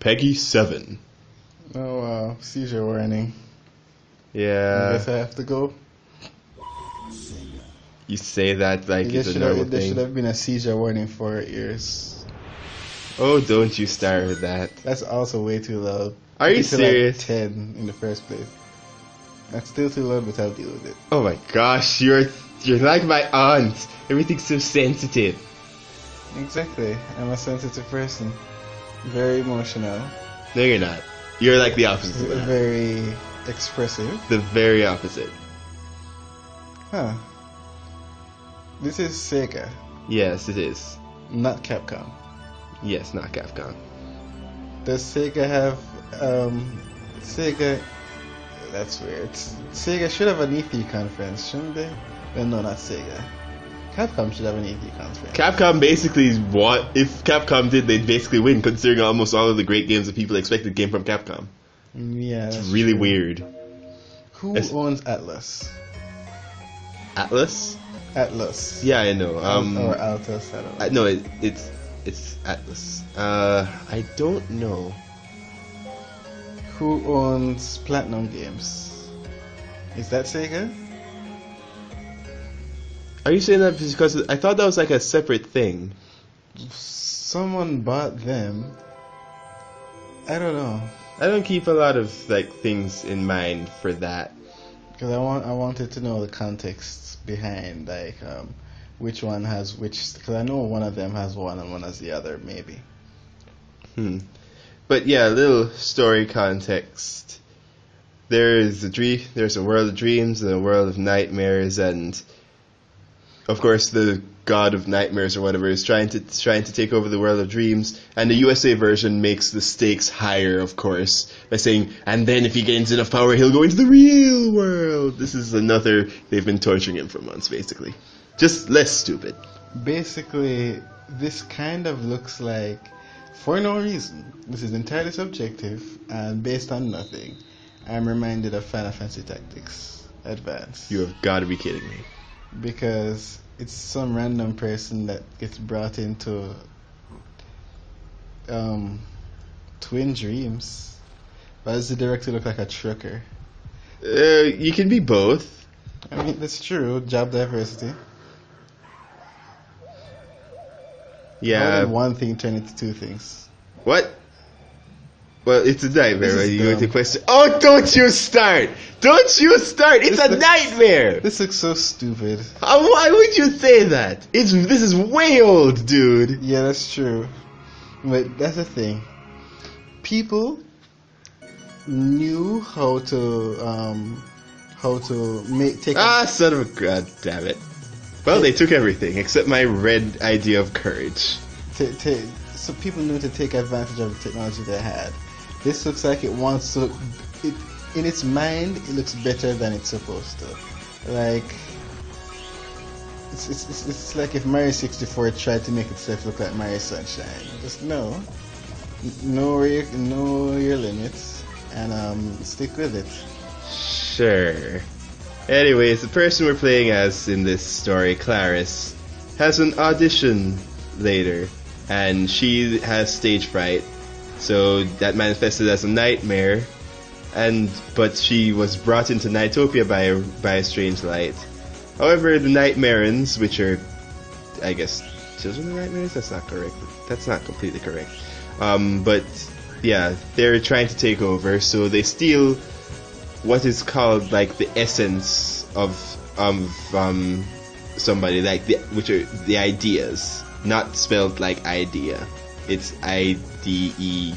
Peggy 7. Oh wow, seizure warning. I Yeah. guess I have to go. You say that like There it's a should normal have, there should thing. have been a seizure warning for ears. Oh, don't you start with that. That's also way too loud. Are Put you it to, serious? Like 10 in the first place. That's still too loud, but I'll deal with it. Oh my gosh, you're like my aunt. Everything's so sensitive. Exactly. I'm a sensitive person. Very emotional. No, you're not. You're like the opposite of that. Very expressive. The very opposite. Huh. This is Sega, Yes, it is. not Capcom. Yes, not Capcom. Does Sega have Sega? That's weird. Sega should have an E3 conference, shouldn't they? Well, no, not Sega. Capcom should have an E3 conference. Capcom basically if Capcom did, they'd basically win, considering almost all of the great games that people expected came from Capcom. Yeah, It's that's really true. weird. Who owns Atlas? Atlas? Atlas. Yeah, I know. Or Altus, I don't know. No, it's Atlas. I don't know. Who owns Platinum Games? Is that Sega? Are you saying that because I thought that was like a separate thing? Someone bought them. I don't know. I don't keep a lot of like things in mind for that. Because I wanted to know the context behind like which one has which. Because I know one of them has one and one has the other, maybe. But yeah, a little story context. There's a world of dreams and a world of nightmares, and of course the god of nightmares or whatever is trying to take over the world of dreams, and the USA version makes the stakes higher, of course, by saying, and then if he gains enough power, he'll go into the real world. This is another, they've been torturing him for months, basically. Just less stupid. Basically, this kind of looks like, for no reason, this is entirely subjective and based on nothing, I'm reminded of Final Fantasy Tactics Advance. You have got to be kidding me. Because it's some random person that gets brought into Twin Dreams. Why does the director look like a trucker? You can be both. I mean, that's true. Job diversity. How Yeah. did one thing turn into two things? What? Well, it's a nightmare. This Right? is You going to dumb. question? Oh, don't you start! Don't you start! It's This a looks- nightmare. This looks so stupid. Why would you say that? This is way old, dude. Yeah, that's true. But that's the thing. People knew how to take Son of a god damn it. Well, they took everything except my red idea of courage. so people knew to take advantage of the technology they had. This looks like it wants to. In its mind, it looks better than it's supposed to. Like it's like if Mario 64 tried to make itself look like Mario Sunshine. Just know your limits and stick with it. Sure. Anyways, the person we're playing as in this story, Clarice, has an audition later, and she has stage fright, so that manifested as a nightmare, but she was brought into Nightopia by a strange light. However, the Nightmarens, which are, I guess, children of nightmares? That's not correct. That's not completely correct. But yeah, they're trying to take over, so they steal what is called like the essence of somebody, like which are the ideas, not spelled like idea. It's IDEYA.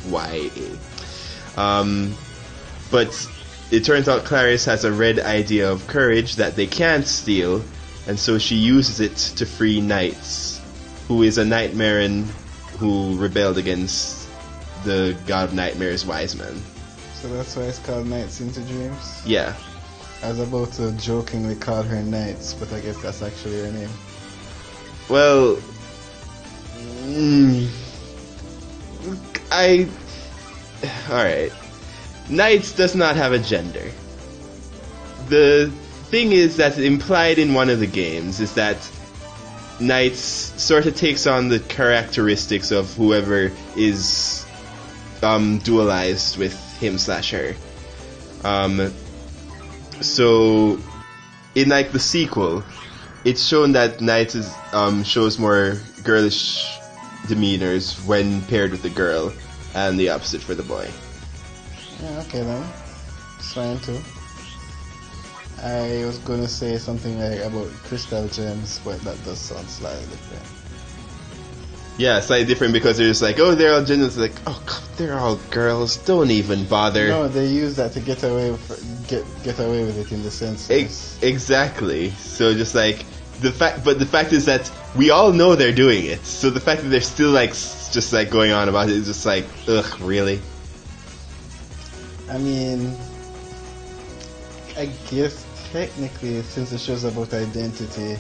But it turns out Clarice has a red idea of courage that they can't steal, and so she uses it to free Knights, who is a Nightmaren who rebelled against the God of Nightmares, Wise Man. So that's why it's called Nights into Dreams. Yeah. I was about to jokingly call her Nights, but I guess that's actually her name. Well, alright. Knights does not have a gender. The thing is that's implied in one of the games is that Knights sort of takes on the characteristics of whoever is dualized with him/her. So in like the sequel, it's shown that Knight is shows more girlish demeanors when paired with the girl, and the opposite for the boy. Yeah, okay then. It's fine too. I was gonna say something like about crystal gems, but that does sound slightly different. Yeah, slightly different because they're just like, oh, they're all genders. Like, oh, God, they're all girls. Don't even bother. No, they use that to get away with it in the sense. Exactly. So just like the fact is that we all know they're doing it. So the fact that they're still like just like going on about it is just like, ugh, really. I mean, I guess technically, since the show's about identity,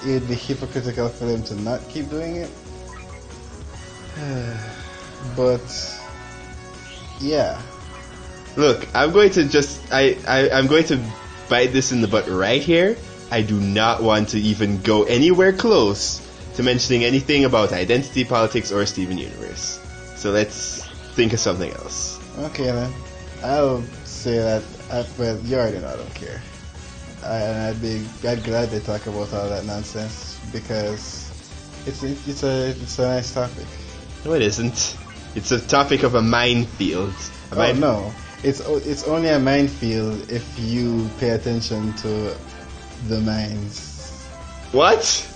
it would be hypocritical for them to not keep doing it. But yeah. Look, I'm going to just I'm going to bite this in the butt right here. I do not want to even go anywhere close to mentioning anything about identity politics or Steven Universe. So let's think of something else. Okay then. I'll say that. Well, you already know I don't care. I'd gladly talk about all that nonsense because it's a nice topic. No, it isn't. It's a topic of a minefield. No, it's only a minefield if you pay attention to the mines. What?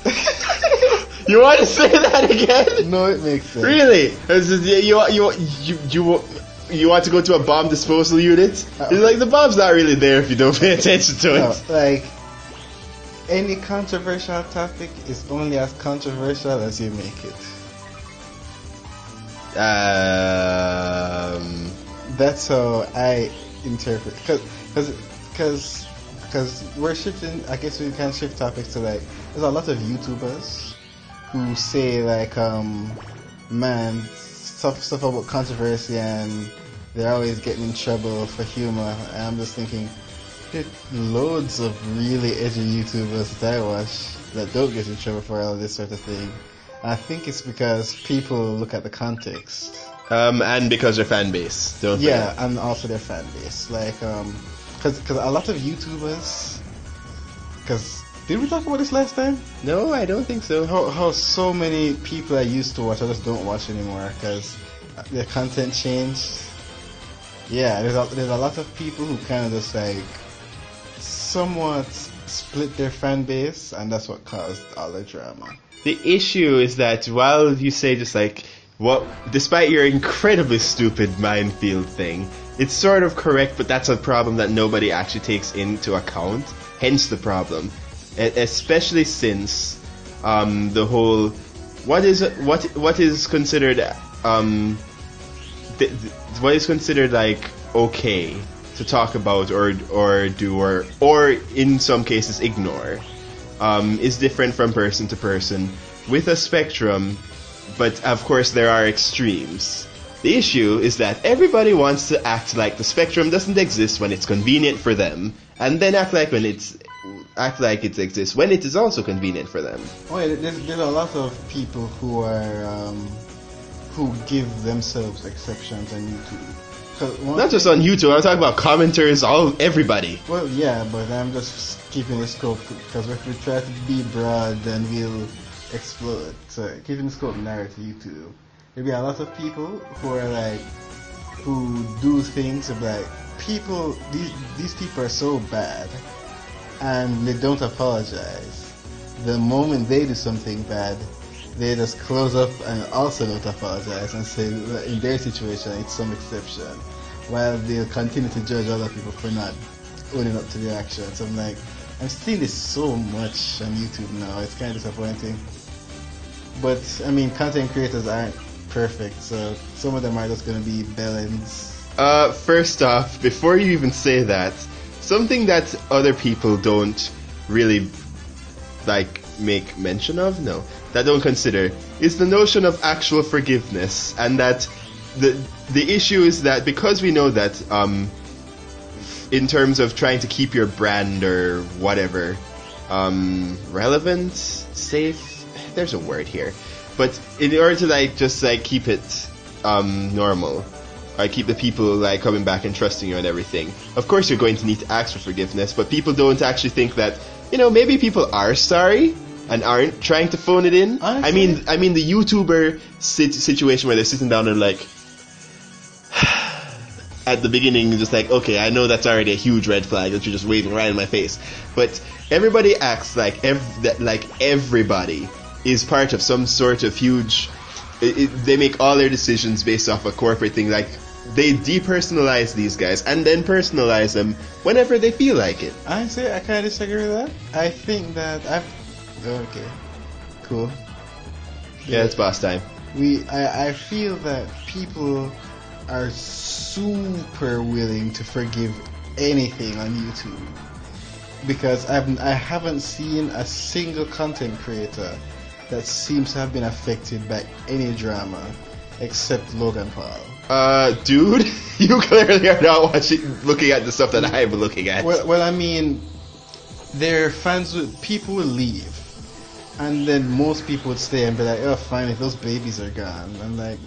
You want to say that again? No, it makes sense. Really? You want to go to a bomb disposal unit? It's like the bomb's not really there if you don't pay attention to it. No, like any controversial topic is only as controversial as you make it. That's how I interpret. Because we're shifting. I guess we can shift topics to like. There's a lot of YouTubers who say like, man, stuff about controversy and they're always getting in trouble for humor. And I'm just thinking, there are loads of really edgy YouTubers that I watch that don't get in trouble for all this sort of thing. And I think it's because people look at the context. And because their fan base, don't they? Yeah, and also their fan base. Like, because a lot of YouTubers, did we talk about this last time? No, I don't think so. How so many people I used to watch, I just don't watch anymore because their content changed. Yeah, there's a lot of people who kind of just like somewhat split their fan base, and that's what caused all the drama. The issue is that while you say just like, despite your incredibly stupid minefield thing, it's sort of correct, but that's a problem that nobody actually takes into account. Hence the problem. Especially since the whole what is considered what is considered like okay to talk about or do or in some cases ignore is different from person to person with a spectrum, but of course there are extremes. The issue is that everybody wants to act like the spectrum doesn't exist when it's convenient for them, and then act like it exists when it is also convenient for them. Oh yeah, there's a lot of people who are who give themselves exceptions on YouTube. Not just on YouTube, I'm talking about commenters, everybody. Well, yeah, but I'm just keeping the scope because if we try to be broad, then we'll explode. So keeping the scope narrow to YouTube. There'll be a lot of people who are like, who do things like people. These people are so bad, and they don't apologize. The moment they do something bad, they just close up and also don't apologize and say that in their situation it's some exception, while they'll continue to judge other people for not owning up to their actions. I'm like, I'm seeing this so much on YouTube now. It's kind of disappointing. But I mean, content creators aren't perfect, so some of them are just going to be bellends. First off, before you even say that, something that other people don't really like make mention of, that don't consider, is the notion of actual forgiveness, and that the issue is that because we know that in terms of trying to keep your brand or whatever relevant, safe, there's a word here, but in order to keep it normal, or keep the people like coming back and trusting you and everything. Of course, you're going to need to ask for forgiveness, but people don't actually think that, you know, maybe people are sorry and aren't trying to phone it in. Honestly? I mean the YouTuber situation where they're sitting down and like at the beginning, just like, okay, I know that's already a huge red flag that you're just waving right in my face, but everybody acts like everybody is part of some sort of huge. They make all their decisions based off a corporate thing. Like, they depersonalize these guys and then personalize them whenever they feel like it. Honestly, I kind of disagree with that. I think that okay, cool. Yeah, it's boss time. I feel that people are super willing to forgive anything on YouTube, because I haven't seen a single content creator that seems to have been affected by any drama except Logan Paul. Dude, you clearly are not looking at the stuff that I'm looking at. Well, I mean, their people will leave, and then most people would stay and be like, oh, fine, if those babies are gone. I'm like,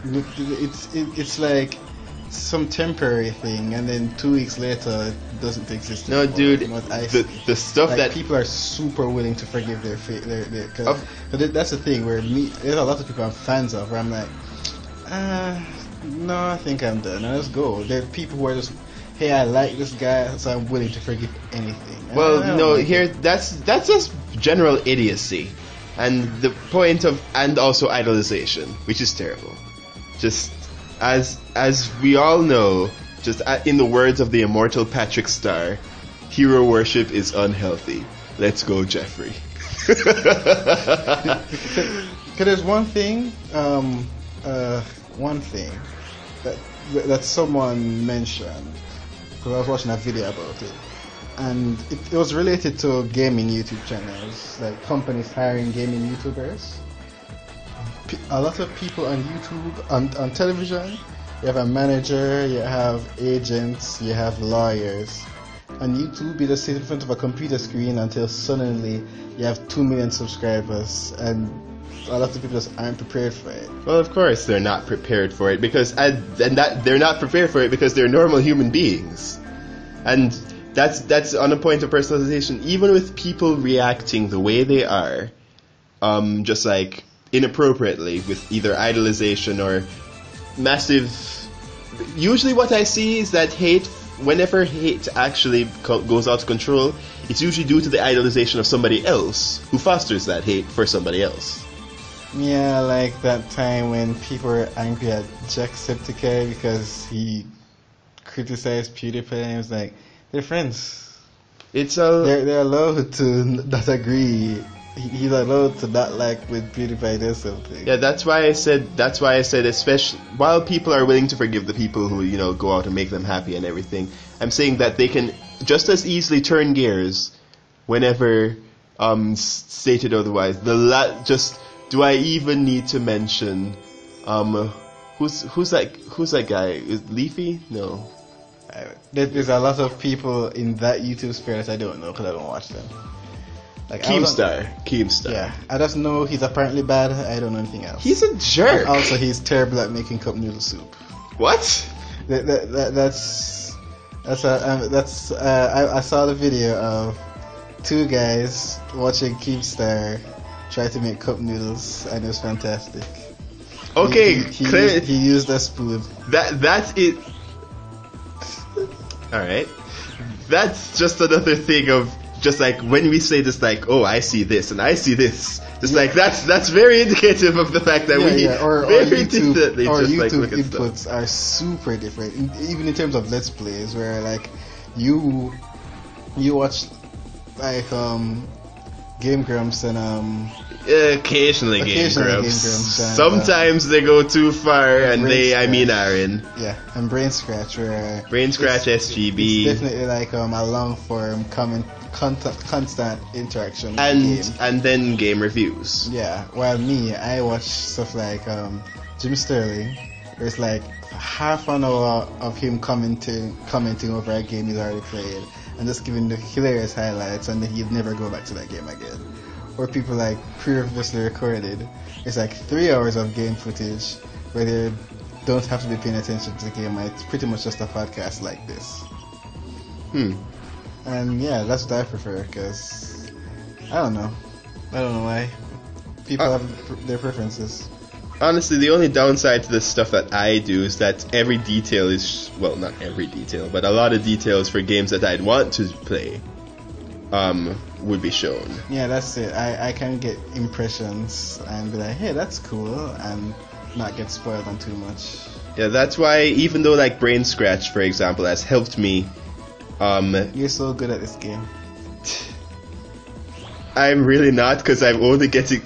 it's like some temporary thing, and then 2 weeks later it doesn't exist anymore. No, dude, the stuff like, that people are super willing to forgive their cause that's the thing where there's a lot of people I'm fans of where I'm like, no, I think I'm done. Now let's go. There are people who are just, hey, I like this guy, so I'm willing to forgive anything. Well, no, here that's just general idiocy, and the point of, and also idolization, which is terrible. Just as we all know, just in the words of the immortal Patrick Star, hero worship is unhealthy. Let's go, Jeffrey. Because there's one thing that someone mentioned, because I was watching a video about it, and it was related to gaming YouTube channels, like companies hiring gaming YouTubers. A lot of people on YouTube, on television, you have a manager, you have agents, you have lawyers. On YouTube, you just sit in front of a computer screen until suddenly you have 2 million subscribers, and a lot of people just aren't prepared for it. Well, of course they're not prepared for it, because they're not prepared for it because they're normal human beings, and that's on a point of personalization. Even with people reacting the way they are, just like inappropriately with either idolization or massive. Usually, what I see is that whenever hate actually goes out of control, it's usually due to the idolization of somebody else who fosters that hate for somebody else. Yeah, like that time when people were angry at Jacksepticeye because he criticized PewDiePie, and he was like, they're friends. They're allowed to not agree. He's allowed to not like when PewDiePie does something. Yeah, that's why I said, especially while people are willing to forgive the people who, you know, go out and make them happy and everything, I'm saying that they can just as easily turn gears whenever stated otherwise. Do I even need to mention who's that guy? Is Leafy? No. There's a lot of people in that YouTube sphere that I don't know because I don't watch them. Like Keemstar. Yeah, I just know he's apparently bad. I don't know anything else. He's a jerk. And also, he's terrible at making cup noodle soup. What? I saw the video of 2 guys watching Keemstar try to make cup noodles, and it was fantastic. Okay, he used a spoon. That's it. All right, that's just another thing of. Just like when we say this, like, oh, I see this and I see this, just like that's very indicative of the fact that or YouTube like, inputs are super different, even in terms of let's plays, where like you watch like Game Grumps and occasionally Game Grumps. Sometimes they go too far, and I mean Aaron. Yeah, and Brain Scratch, SGB. It's definitely like a long form constant interaction and then game reviews. Yeah, while I watch stuff like Jim Sterling, where it's like half an hour of him commenting over a game he's already played and just giving the hilarious highlights, and then he'd never go back to that game again. Or people like previously recorded, it's like 3 hours of game footage where they're don't have to be paying attention to the game. It's pretty much just a podcast like this. And yeah, that's what I prefer, because I don't know why people have their preferences. Honestly, the only downside to the stuff that I do is that every detail is, well, not every detail, but a lot of details for games that I'd want to play would be shown. Yeah, that's it. I can get impressions and be like, hey, that's cool, and not get spoiled on too much. Yeah, that's why, even though like Brain Scratch, for example, has helped me. You're so good at this game. I'm really not, because I'm only getting.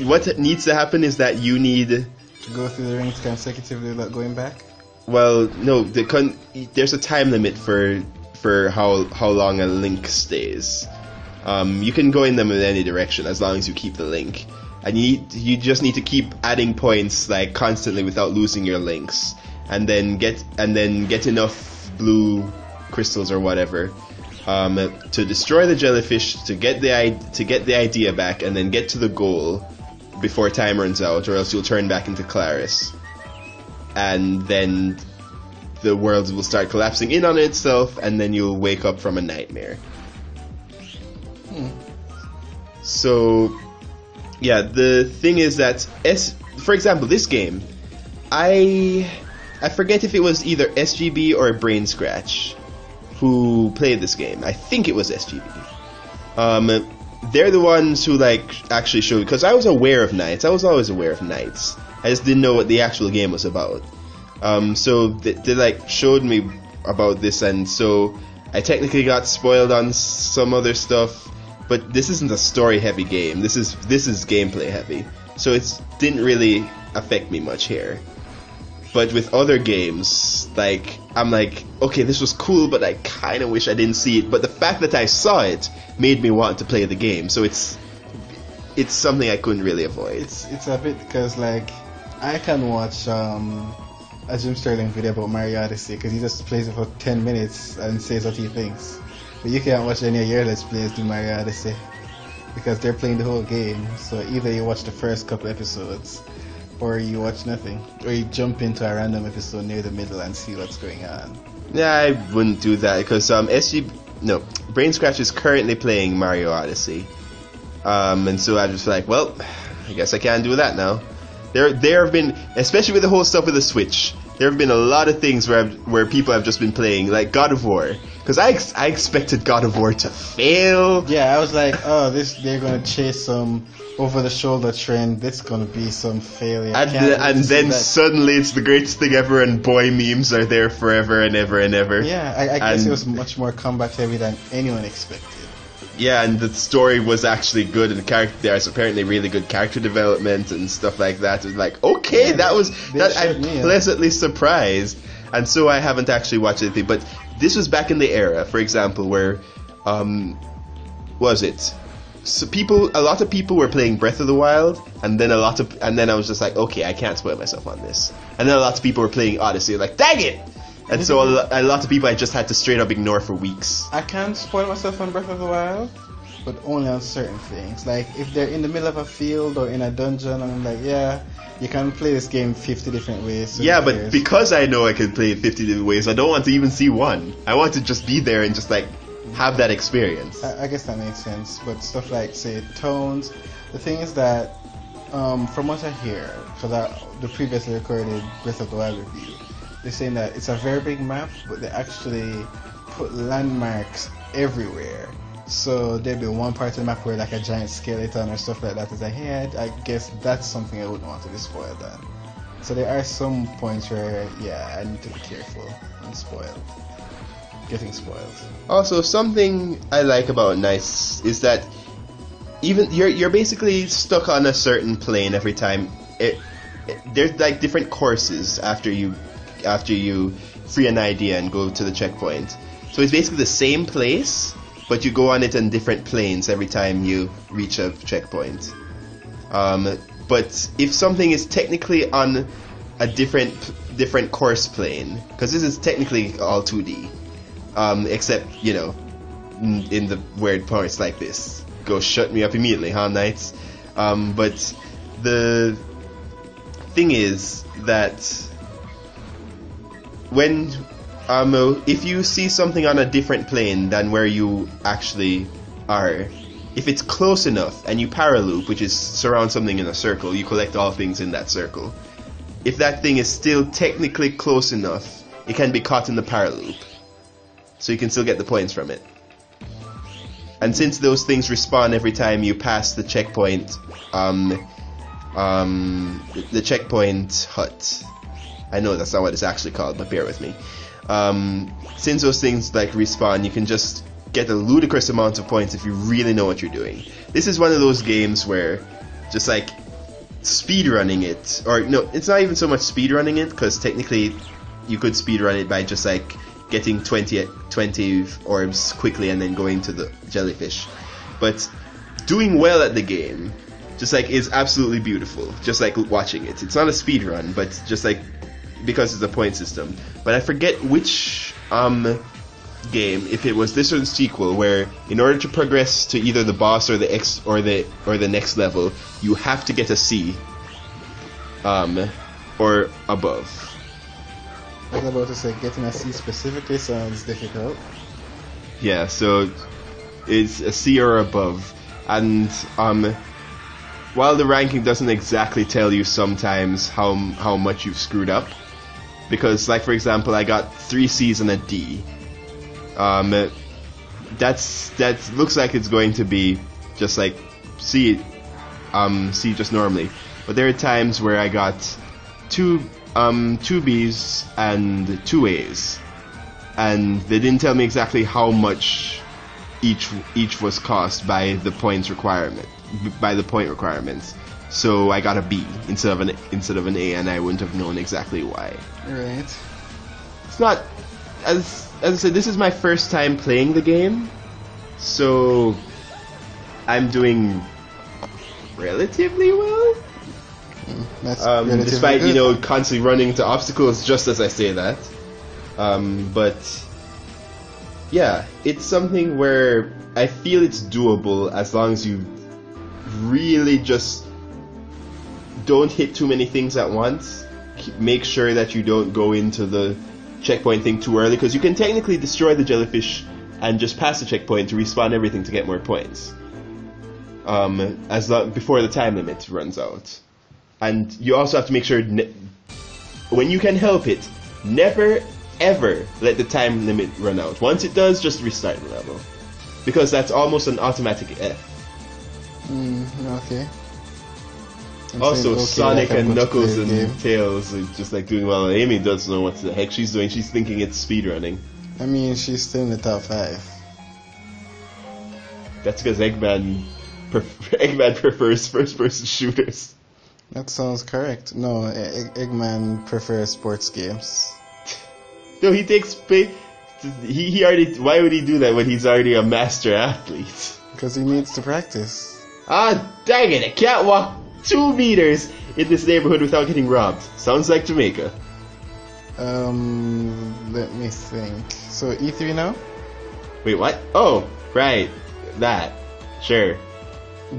What needs to happen is that you need to go through the rings consecutively without going back. Well, no, there's a time limit for how long a link stays. You can go in them in any direction as long as you keep the link, and you just need to keep adding points like constantly without losing your links, and then get enough blue crystals or whatever to destroy the jellyfish, to get the idea back, and then get to the goal before time runs out, or else you'll turn back into Claris, and then the world will start collapsing in on itself, and then you'll wake up from a nightmare. So yeah, the thing is that for example, this game, I forget if it was either SGB or Brain Scratch who played this game. I think it was SGB. They're the ones who like actually showed, because I was aware of Knights. I was always aware of Knights. I just didn't know what the actual game was about. So they like showed me about this, and so I technically got spoiled on some other stuff. But this isn't a story-heavy game. This is gameplay-heavy, so it didn't really affect me much here. But with other games, like, I'm like, okay, this was cool, but I kind of wish I didn't see it. But the fact that I saw it made me want to play the game. So it's something I couldn't really avoid. It's a bit, because like I can watch a Jim Sterling video about Mario Odyssey, because he just plays it for 10 minutes and says what he thinks. But you can't watch any of your Let's Plays do Mario Odyssey, because they're playing the whole game. So either you watch the first couple episodes, or you watch nothing, or you jump into a random episode near the middle and see what's going on. Yeah, I wouldn't do that, because Brain Scratch is currently playing Mario Odyssey, and so I just like, well, I guess I can't do that now. There have been, especially with the whole stuff with the Switch, there have been a lot of things where people have just been playing, like God of War. Because I expected God of War to fail. Yeah, I was like, oh, they're going to chase some over-the-shoulder trend. This going to be some failure. And then suddenly it's the greatest thing ever, and boy memes are there forever and ever and ever. Yeah, I guess it was much more combat-heavy than anyone expected. Yeah, and the story was actually good, and there's apparently really good character development and stuff like that. It was like, okay, yeah, I'm pleasantly surprised. And so I haven't actually watched anything, but this was back in the era, for example, where so a lot of people were playing Breath of the Wild, and then I was just like, okay, I can't spoil myself on this. And then a lot of people were playing Odyssey, like, dang it! And so a lot of people I just had to straight up ignore for weeks. I can spoil myself on Breath of the Wild, but only on certain things. Like, if they're in the middle of a field or in a dungeon, I'm like, yeah, you can play this game 50 different ways. So yeah, but because I know I can play it 50 different ways, I don't want to even see one. I want to just be there and just, like, have that experience. I guess that makes sense. But stuff like, say, tones, the thing is that, from what I hear, for the previously recorded Breath of the Wild review, they're saying that it's a very big map, but they actually put landmarks everywhere. So there'd be one part of the map where like a giant skeleton or stuff like that is like, hey, I guess that's something I wouldn't want to be spoiled on. So there are some points where, yeah, I need to be careful and getting spoiled. Also, something I like about Nice is that even you're basically stuck on a certain plane every time. There's like different courses after you free an idea and go to the checkpoint. So it's basically the same place, but you go on it on different planes every time you reach a checkpoint. But if something is technically on a different course plane, because this is technically all 2D, except, in the weird parts like this. Go shut me up immediately, huh, Knights? But the thing is that when if you see something on a different plane than where you actually are, if it's close enough and you paraloop, which is surround something in a circle, you collect all things in that circle. If that thing is still technically close enough, it can be caught in the paraloop, so you can still get the points from it. And since those things respawn every time you pass the checkpoint, the checkpoint hut. I know that's not what it's actually called, but bear with me. Since those things like respawn, you can just get a ludicrous amount of points if you really know what you're doing. This is one of those games where just like speedrunning it, or no, it's not even so much speedrunning it, because technically you could speedrun it by just like getting 20 orbs quickly and then going to the jellyfish. But doing well at the game just like is absolutely beautiful, just like watching it. It's not a speedrun, but just like because it's a point system. But I forget which game, if it was this or the sequel, where in order to progress to either the boss or the the next level, you have to get a C or above. I was about to say, getting a C specifically sounds difficult. Yeah, so it's a C or above, and while the ranking doesn't exactly tell you sometimes how much you've screwed up, because like for example, I got 3 C's and a D. That looks like it's going to be just like C just normally, but there are times where I got 2 B's and 2 A's, and they didn't tell me exactly how much each was cost by the point requirements. So I got a B instead of an A, and I wouldn't have known exactly why. Right. It's not, as I said, this is my first time playing the game, so I'm doing relatively well. That's despite good. Constantly running into obstacles just as I say that. But yeah, it's something where I feel it's doable as long as you really just don't hit too many things at once. Make sure that you don't go into the checkpoint thing too early, because you can technically destroy the jellyfish and just pass the checkpoint to respawn everything to get more points. Before the time limit runs out. And you also have to make sure, when you can help it, never ever let the time limit run out. Once it does, just restart the level, because that's almost an automatic F. Okay. Also, Sonic and Knuckles and game. Tails are just like doing well. Amy doesn't know what the heck she's doing. She's thinking it's speedrunning. I mean, she's still in the top 5. That's because Eggman prefers first-person shooters. That sounds correct. No, Eggman prefers sports games. No, he takes he already. Why would he do that when he's already a master athlete? Because he needs to practice. Ah, dang it! I can't walk 2 meters in this neighborhood without getting robbed. Sounds like Jamaica. Let me think. So E3 now? Wait, what? Oh, right, that. Sure.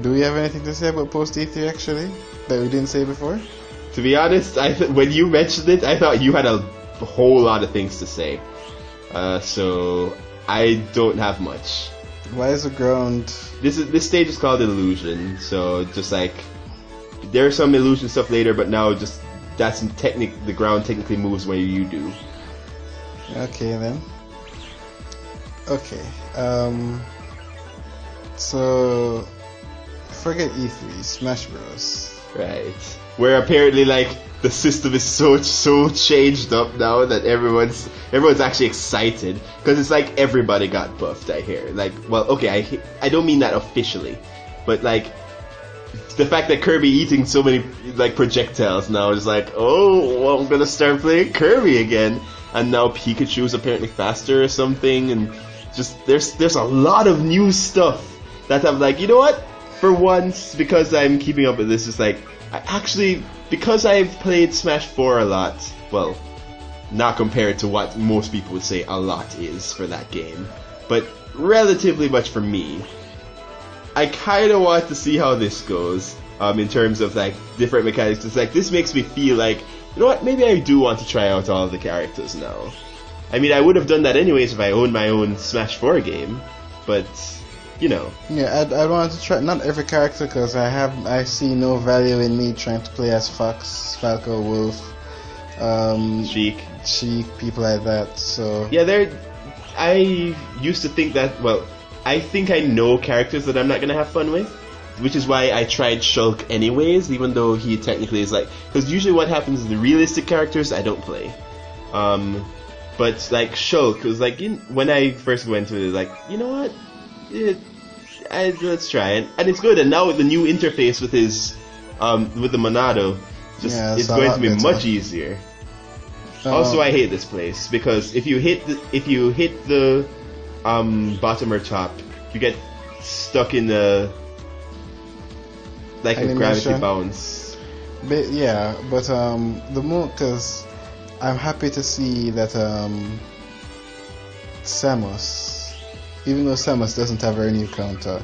Do we have anything to say about post E3 actually that we didn't say before? To be honest, when you mentioned it, I thought you had a whole lot of things to say. So I don't have much. Why is the ground? This stage is called Illusion, so just like there's some illusion stuff later, but now just that's the ground technically moves where you do. Okay then. Okay. So forget E3, Smash Bros. Right. Where apparently like the system is so changed up now that everyone's actually excited, because it's like everybody got buffed. I hear. Like, well, okay, I don't mean that officially, but like the fact that Kirby eating so many like projectiles now is like, oh, well, I'm gonna start playing Kirby again, and now Pikachu's apparently faster or something, and just there's a lot of new stuff that I'm like, you know what? For once, because I'm keeping up with this, it's like because I've played Smash 4 a lot, well, not compared to what most people would say a lot is for that game, but relatively much for me, I kind of want to see how this goes, in terms of like different mechanics. It's like, this makes me feel like you know what, maybe I do want to try out all of the characters now. I mean, I would have done that anyways if I owned my own Smash 4 game, but, you know. Yeah, I want to try not every character because I see no value in me trying to play as Fox, Falco, Wolf, Sheik, people like that. So yeah, I used to think that. Well, I think I know characters that I'm not gonna have fun with, which is why I tried Shulk anyways, even though he technically is like. Because usually what happens is the realistic characters I don't play. But like Shulk was like when I first went to it, like, you know what, let's try it, and it's good. And now with the new interface with his with the Monado, it's going to be much easier. Also, I hate this place because if you hit the bottom or top, you get stuck in the like a gravity bounce. But the more because I'm happy to see that Samus, even though Samus doesn't have her new counter,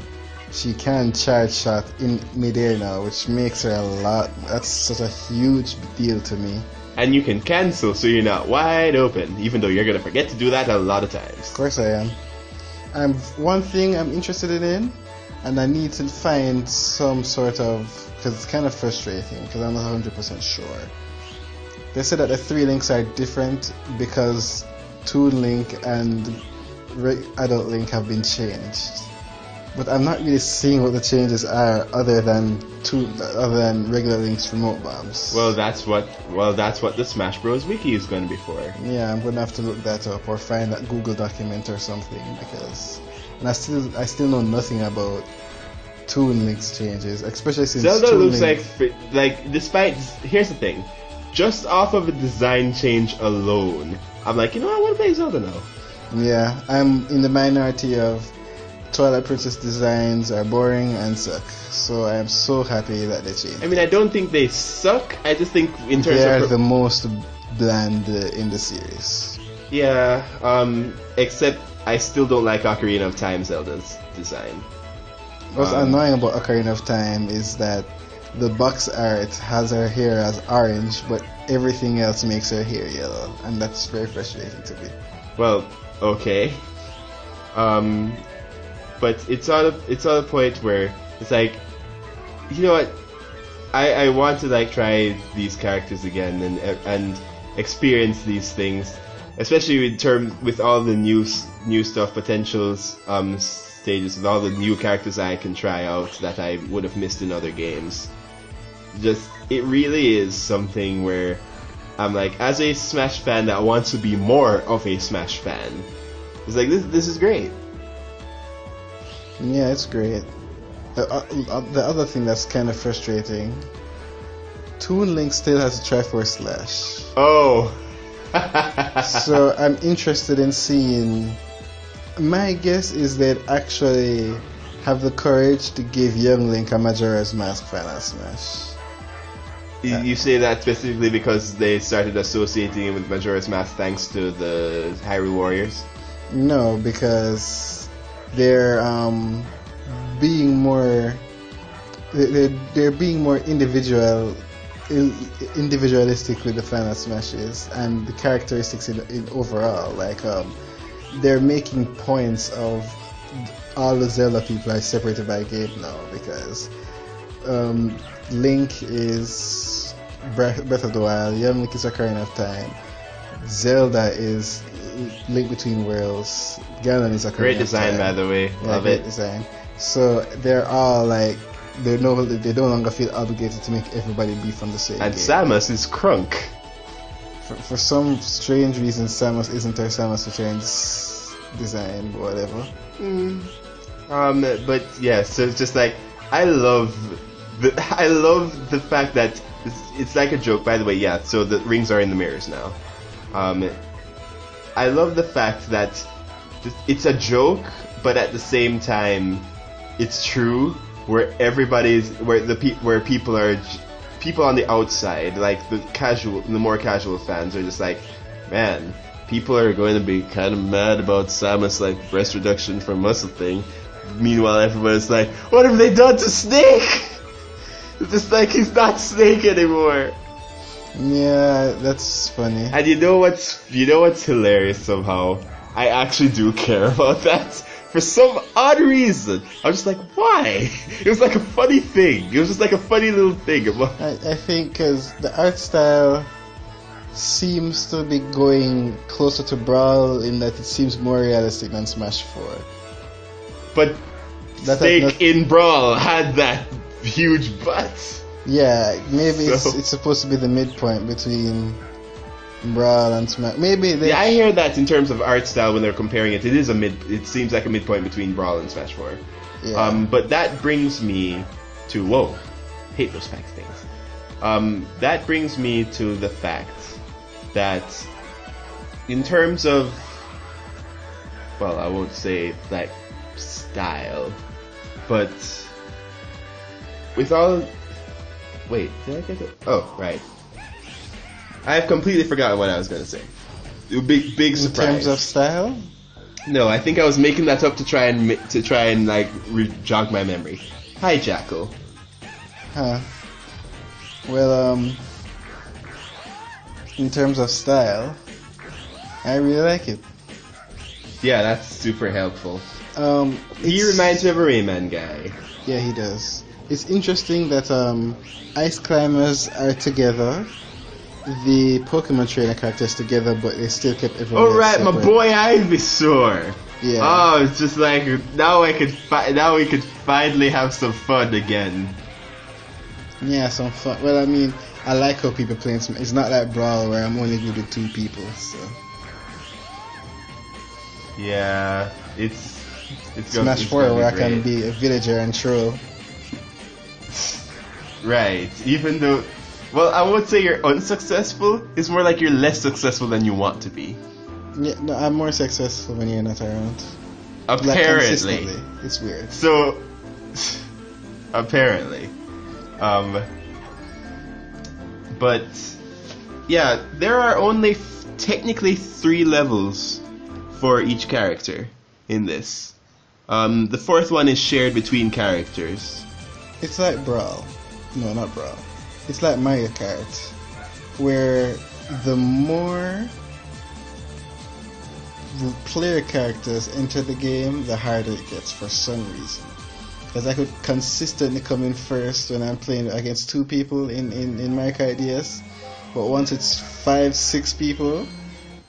she can charge shot in midair now, which makes her a lot. That's such a huge deal to me. And you can cancel, so you're not wide open, even though you're gonna forget to do that a lot of times. Of course I am. One thing I'm interested in, and I need to find some sort of, because it's kind of frustrating, because I'm not 100% sure. They said that the 3 links are different because Toon Link and Adult Link have been changed. But I'm not really seeing what the changes are other than regular Link's remote bombs. Well, that's what the Smash Bros. Wiki is going to be for. Yeah, I'm going to have to look that up or find that Google document or something because I still know nothing about Toon Link's changes, especially since Zelda Toon looks Link, like despite, here's the thing, just off of a design change alone, I'm like, you know, I want to play Zelda now. Yeah, I'm in the minority of Twilight Princess designs are boring and suck. So I am so happy that they changed. I mean, I don't think they suck. I just think in terms they of are the most bland in the series. Yeah, except I still don't like Ocarina of Time Zelda's design. What's annoying about Ocarina of Time is that the box art has her hair as orange, but everything else makes her hair yellow, and that's very frustrating to me. Well, okay. But it's on a point where it's like, you know what, I want to like try these characters again and experience these things, especially with all the new stuff, potentials, stages, with all the new characters I can try out that I would have missed in other games. Just, it really is something where I'm like, as a Smash fan that wants to be more of a Smash fan, it's like, this is great. Yeah, it's great. The other thing that's kind of frustrating, Toon Link still has a Triforce Slash. Oh! So I'm interested in seeing. My guess is they'd actually have the courage to give young Link a Majora's Mask Final Smash. You say that specifically because they started associating it with Majora's Mask thanks to the Hyrule Warriors? No, because they're being more individualistic with the Final Smashes and the characteristics in overall. Like they're making points of all the Zelda people are separated by game now because Link is Breath of the Wild, Young Link is Ocarina of Time, Zelda is Link Between Worlds, Ganon is Ocarina great of design, Time. by the way. Yeah, love great it. Design. So they're all like they no longer feel obligated to make everybody be from the same And game. Samus is Crunk. For some strange reason, Samus isn't her Samus Returns design, but whatever. But yeah, so it's just like I love the fact that it's like a joke. By the way, yeah. So the rings are in the mirrors now. I love the fact that it's a joke, but at the same time, it's true. Where people on the outside, like the more casual fans, are just like, man, people are going to be kind of mad about Samus like breast reduction for muscle thing. Meanwhile, everybody's like, what have they done to Snake? It's just like he's not Snake anymore. Yeah, that's funny. And you know what's hilarious somehow? I actually do care about that. For some odd reason. I was just like, why? It was like a funny thing. It was just like a funny little thing. I think because the art style seems to be going closer to Brawl in that it seems more realistic than Smash 4. But Snake in Brawl had that huge butt. Yeah, maybe it's supposed to be the midpoint between Brawl and Smash. Yeah, I hear that in terms of art style when they're comparing it. It seems like a midpoint between Brawl and Smash 4. Yeah. But that brings me to hate those fact things. That brings me to the fact that in terms of, well, I won't say like style, but with all, wait, did I get it? Oh, right. I've completely forgotten what I was going to say. Big surprise. In terms of style? No, I think I was making that up to try and like jog my memory. Hi, Jackal. Huh. Well, in terms of style, I really like it. Yeah, that's super helpful. He It's- reminds me of a Rayman guy. Yeah, he does. It's interesting that Ice Climbers are together, the Pokemon trainer characters together, but they still kept everyone Oh right, my separate. boy Ivysaur. Yeah. Oh, it's just like now we could finally have some fun again. Yeah, some fun. Well, I mean, I like how people playing Smash. It's not like Brawl where I'm only good with 2 people, so. Yeah, it's Smash 4 where I can be a villager and troll. Right. Even though, well, I would say you're unsuccessful. It's more like you're less successful than you want to be. Yeah, no, I'm more successful when you're not around. Like, Apparently. consistently. It's weird. So, apparently. But, yeah, there are only technically 3 levels for each character in this. The 4th one is shared between characters. It's like Brawl. No, not Brawl. It's like Mario Kart, where the more player characters enter the game, the harder it gets for some reason. Because I could consistently come in first when I'm playing against 2 people in Mario Kart DS, but once it's 5-6 people,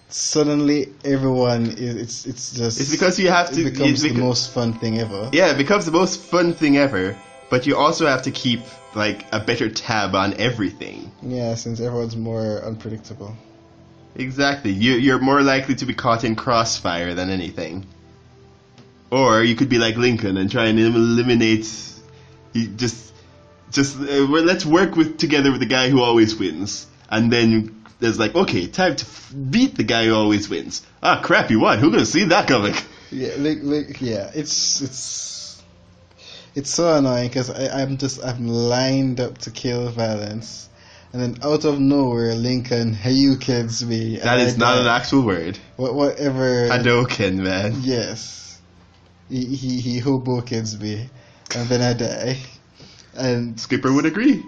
suddenly everyone is It's because you have to. it becomes the most fun thing ever. Yeah, it becomes the most fun thing ever. But you also have to keep like a better tab on everything. Yeah, since everyone's more unpredictable. Exactly. You're more likely to be caught in crossfire than anything. Or you could be like Lincoln and try and eliminate. Let's work together with the guy who always wins, and then there's like, okay, time to beat the guy who always wins. Ah, crap, you won. Who could have seen that coming? Yeah, yeah, it's so annoying because I'm lined up to kill Valence, and then out of nowhere Lincoln Hadoukens me. That is not an actual word. Whatever. Hadouken, man. Yes, he Hobokens me, and then I die. And Skipper would agree.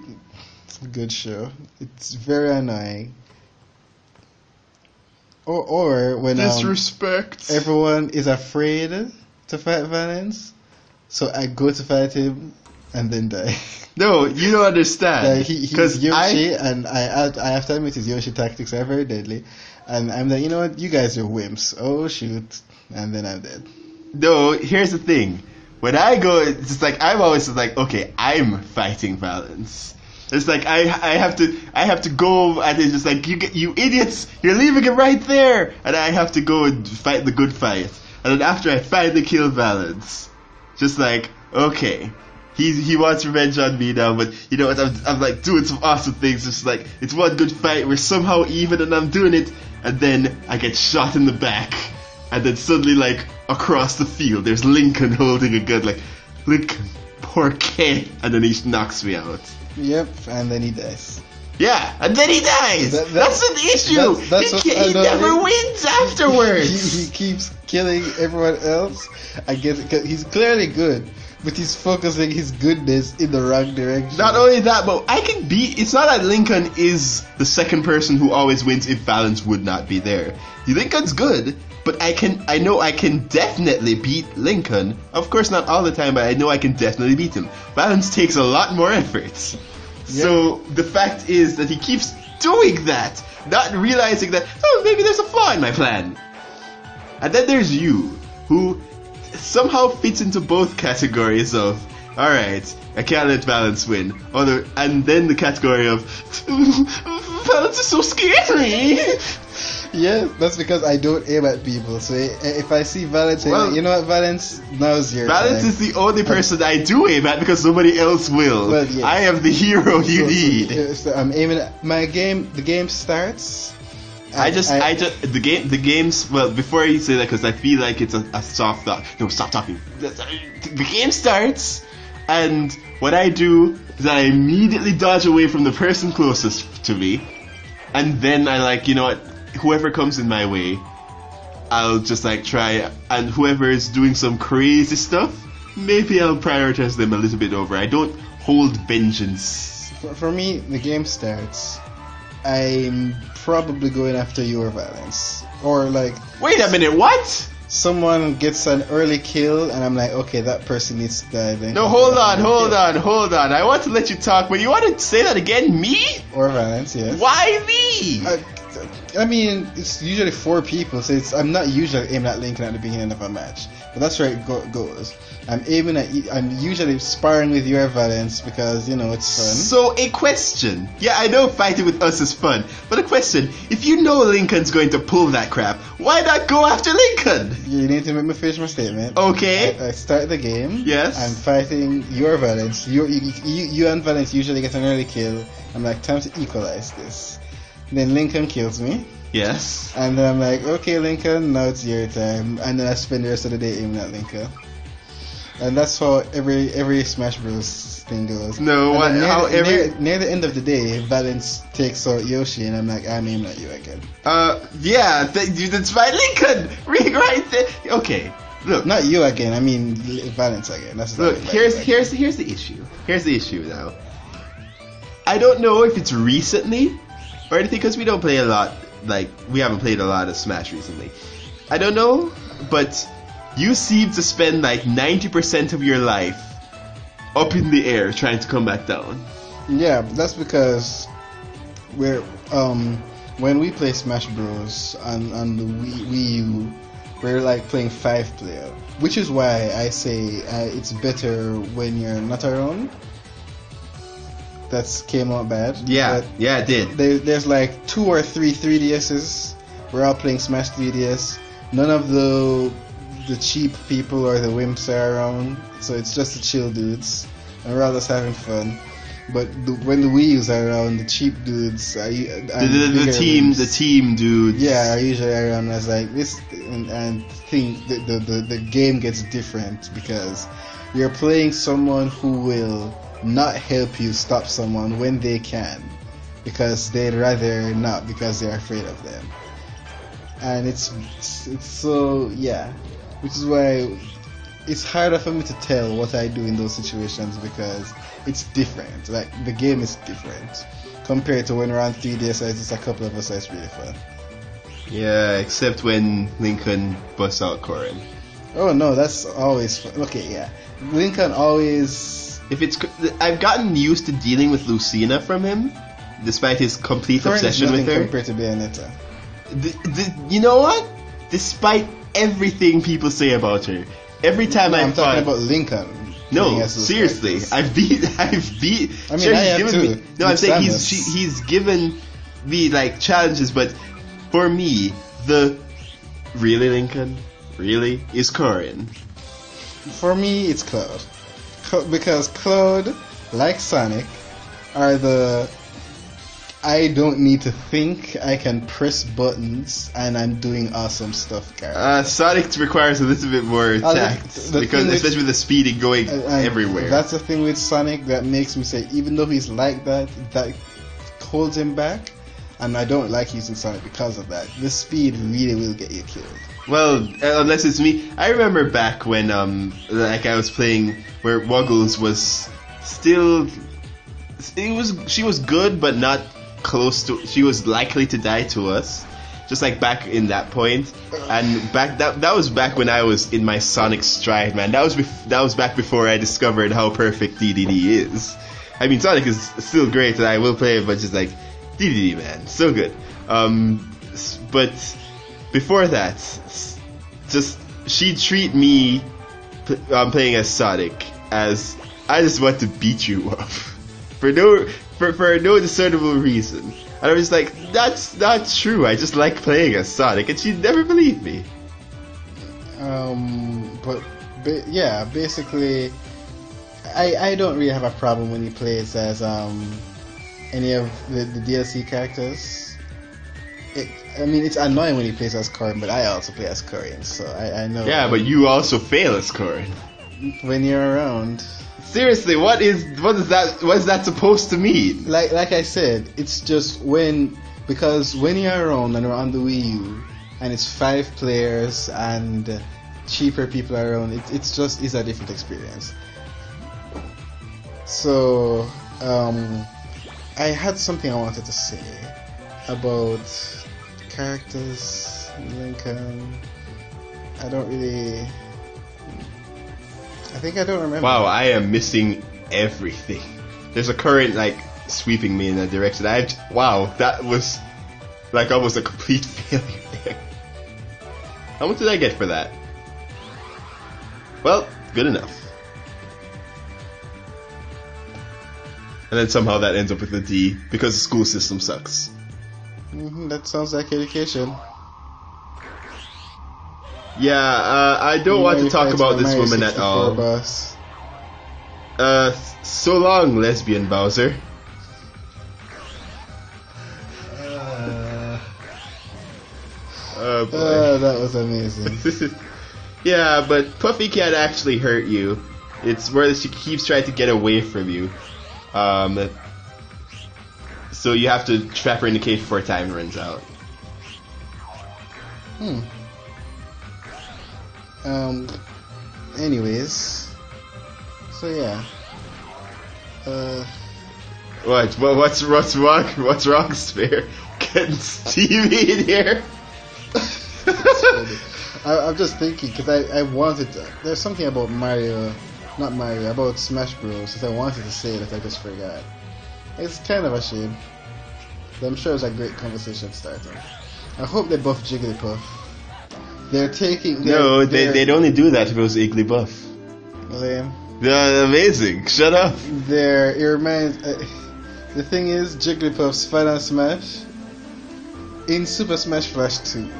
it's a good show. It's very annoying. Or when Disrespect. everyone is afraid to fight Valence, so I go to fight him and then die. No, you don't understand. He's Yoshi, and I have to admit his Yoshi tactics are very deadly. And I'm like, you know what, you guys are wimps. Oh shoot, and then I'm dead. No, here's the thing. When I go, it's just like I'm always just like, okay, I'm fighting Valence. It's like I have to go, and it's just like you idiots, you're leaving it right there, and I have to go and fight the good fight. And then after I finally kill Valence, just like, okay, he wants revenge on me now, but you know what, I'm like doing some awesome things. Just like, it's one good fight, we're somehow even, and I'm doing it, and then I get shot in the back, and then suddenly like across the field there's Lincoln holding a gun, like, Lincoln, poor kid, and then he knocks me out. Yep, and then he dies. Yeah, and then he dies. That's an issue. He never wins afterwards. he keeps killing everyone else. I guess 'cause he's clearly good, but he's focusing his goodness in the wrong direction. Not only that, but I can beat. It's not that Lincoln is the second person who always wins if Valence would not be there. Lincoln's good, but I know I can definitely beat Lincoln. Of course, not all the time, but I know I can definitely beat him. Valence takes a lot more effort. Yeah. So the fact is that he keeps doing that, not realizing that, oh, maybe there's a flaw in my plan. And then there's you, who somehow fits into both categories of, alright, I can't let Valence win. And then the category of, Valence is so scary. Yeah, that's because I don't aim at people. So if I see Valence, well, you know what, Valence, now's your Valence time. Is the only person I do aim at because nobody else will. Well, yes. I am the hero you need. So I'm aiming at my game. The game starts. The games. Well, before you say that, because I feel like it's a soft thought. No, stop talking. The game starts, and what I do is I immediately dodge away from the person closest to me, and then I you know what. Whoever comes in my way, I'll just try, and whoever is doing some crazy stuff, maybe I'll prioritize them a little bit over. I don't hold vengeance. For me, the game starts. I'm probably going after your Valence, or wait a minute, what? Someone gets an early kill, and I'm like, okay, that person needs to die. Then no, hold on. I want to let you talk, but you want to say that again? Me? Or Valence, yes. Why me? I mean, it's usually 4 people, so I'm not usually aiming at Lincoln at the beginning of a match, but that's where it goes. I'm usually sparring with your Valence because, it's fun. So a question. Yeah, I know fighting with us is fun, but a question. If you know Lincoln's going to pull that crap, why not go after Lincoln? You need to make me finish my statement. Okay. I start the game. Yes. I'm fighting your Valence. You and Valence usually get an early kill. I'm like, time to equalize this. Then Lincoln kills me. Yes. And then I'm like, okay, Lincoln, now it's your time. And then I spend the rest of the day aiming at Lincoln. And that's how every Smash Bros. Thing goes. No, near the end of the day, Valence takes out Yoshi, and I'm like, I'm aiming at you again. Yeah, that's my Lincoln! Right there. Okay, look. Not you again, I mean Valence again. Look, here's the issue. Here's the issue now. I don't know if it's recently or anything, because we don't play a lot, we haven't played a lot of Smash recently. I don't know, but you seem to spend 90% of your life up in the air trying to come back down. Yeah, that's because we're when we play Smash Bros on the Wii U, we're playing 5-player, which is why I say it's better when you're not around. That came out bad. Yeah, it did. There's 2 or 3 3DSs. We're all playing Smash 3DS. None of the cheap people or the wimps are around, so it's just the chill dudes, and we're all just having fun. But when the Wii U's are around, the cheap dudes are the team dudes. Yeah, are usually around. As this, and think the game gets different because you're playing someone who will not help you stop someone when they can, because they'd rather not, because they're afraid of them. And it's so, yeah, which is why it's harder for me to tell what I do in those situations, because it's different. The game is different compared to when we're on 3DS. It's just a couple of us. It's really fun. Yeah, except when Lincoln busts out Corrin. Oh no, that's always fun. Okay, yeah, Lincoln always. I've gotten used to dealing with Lucina from him, despite his complete obsession with her. Compared to Bayonetta. You know what? Despite everything people say about her, every time I'm talking about Lincoln. No, seriously, I've beat. I mean, sure, I have too. No, I'm saying he's given me challenges, but for me, really Lincoln, really is Corrin. For me, it's Cloud. Because Cloud, like Sonic, are I don't need to think, I can press buttons and I'm doing awesome stuff character. Sonic requires a little bit more tact, because especially with the speeding going everywhere. That's the thing with Sonic that makes me say, even though he's like that holds him back. and I don't like using Sonic because of that. The speed really will get you killed. Well, unless it's me. I remember back when like I was playing where Wuggles was still. She was good, but not close to. She was likely to die to us, just like back in that point. And back that was back when I was in my Sonic stride, man. That was back before I discovered how perfect DDD is. I mean, Sonic is still great, and I will play it, but just like DDD, man, so good. But before that, just she'd treat me playing as Sonic as I just want to beat you up. For no discernible reason. And I was like, that's not true. I just like playing as Sonic, and she'd never believe me. Yeah, basically, I don't really have a problem when he plays as any of the DLC characters. It's annoying when he plays as Corrin, but I also play as Corrin, so I know. Yeah, but you also fail as Corrin when you're around. Seriously, what is that supposed to mean? Like I said, it's just because when you're around and we're on the Wii U and it's 5 players and cheaper people are around, it's a different experience. So I had something I wanted to say about characters, Lincoln. I think I don't remember. Wow, I am missing everything. There's a current like sweeping me in that direction. Wow, that was like almost a complete failure there. How much did I get for that? Well, good enough. And then somehow that ends up with a D because the school system sucks. That sounds like education. Yeah, I don't want to talk about this woman at all. So long, lesbian Bowser. Oh boy. That was amazing. Yeah, but Puffy can't actually hurt you. It's where she keeps trying to get away from you. So you have to trap her in the cave before time runs out. Anyways, so yeah. What's wrong? What's wrong, Sphere? Getting Stevie in here. I'm just thinking because I wanted to, there's something about about Smash Bros. That I wanted to say that I just forgot. It's kind of a shame, but I'm sure it's a great conversation starter. I hope they buff Jigglypuff. They'd only do that if it was Igglybuff. Lame. They're amazing. Shut up. It reminds. The thing is, Jigglypuff's Final Smash in Super Smash Bros. 2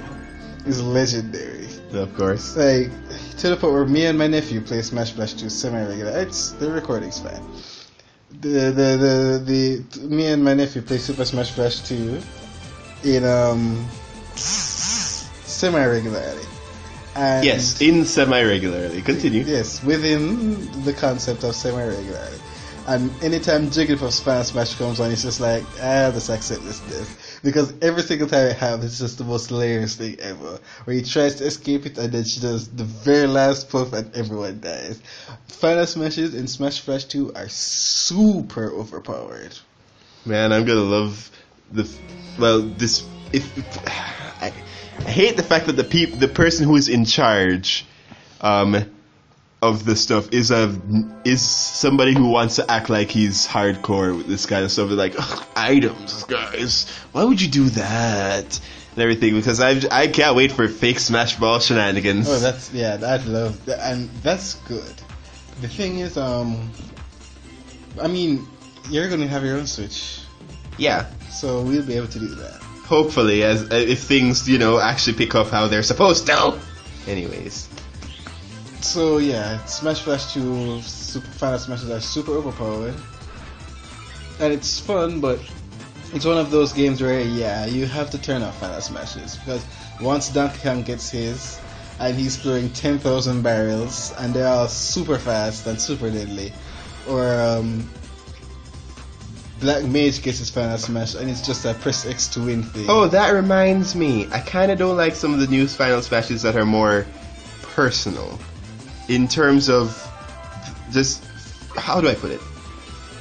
is legendary. Of course. Like to the point where me and my nephew play Smash Bros. 2 semi-regular. The recording's fine. Me and my nephew play Super Smash Bros. 2 in semi-regularly. And yes, in semi-regularly. Continue. Yes, within the concept of semi-regularly. And anytime Jigglypuff's Final Smash comes on, it's just like, I'll just accept this. Because every single time I have, it's just the most hilarious thing ever. Where he tries to escape it and then she does the very last puff and everyone dies. Final Smashes in Smash Bros. 2 are super overpowered. Man, I'm gonna love I hate the fact that the person who is in charge of the stuff is somebody who wants to act like he's hardcore with this kind of stuff. Like, items, guys, why would you do that and everything? Because I can't wait for fake Smash Ball shenanigans. Oh, I'd love that, and that's good. The thing is, I mean, you're gonna have your own Switch. Yeah. So we'll be able to do that. Hopefully, as if things, actually pick up how they're supposed to. Anyways. So yeah, Smash Bros. 2 Final Smashes are super overpowered. And it's fun, but it's one of those games where, you have to turn off Final Smashes. Because once Donkey Kong gets his, and he's throwing 10,000 barrels, and they're all super fast and super deadly. Or Black Mage gets his Final Smash, and it's just a press X to win thing. Oh, that reminds me. I kind of don't like some of the new Final Smashes that are more personal. In terms of just, how do I put it?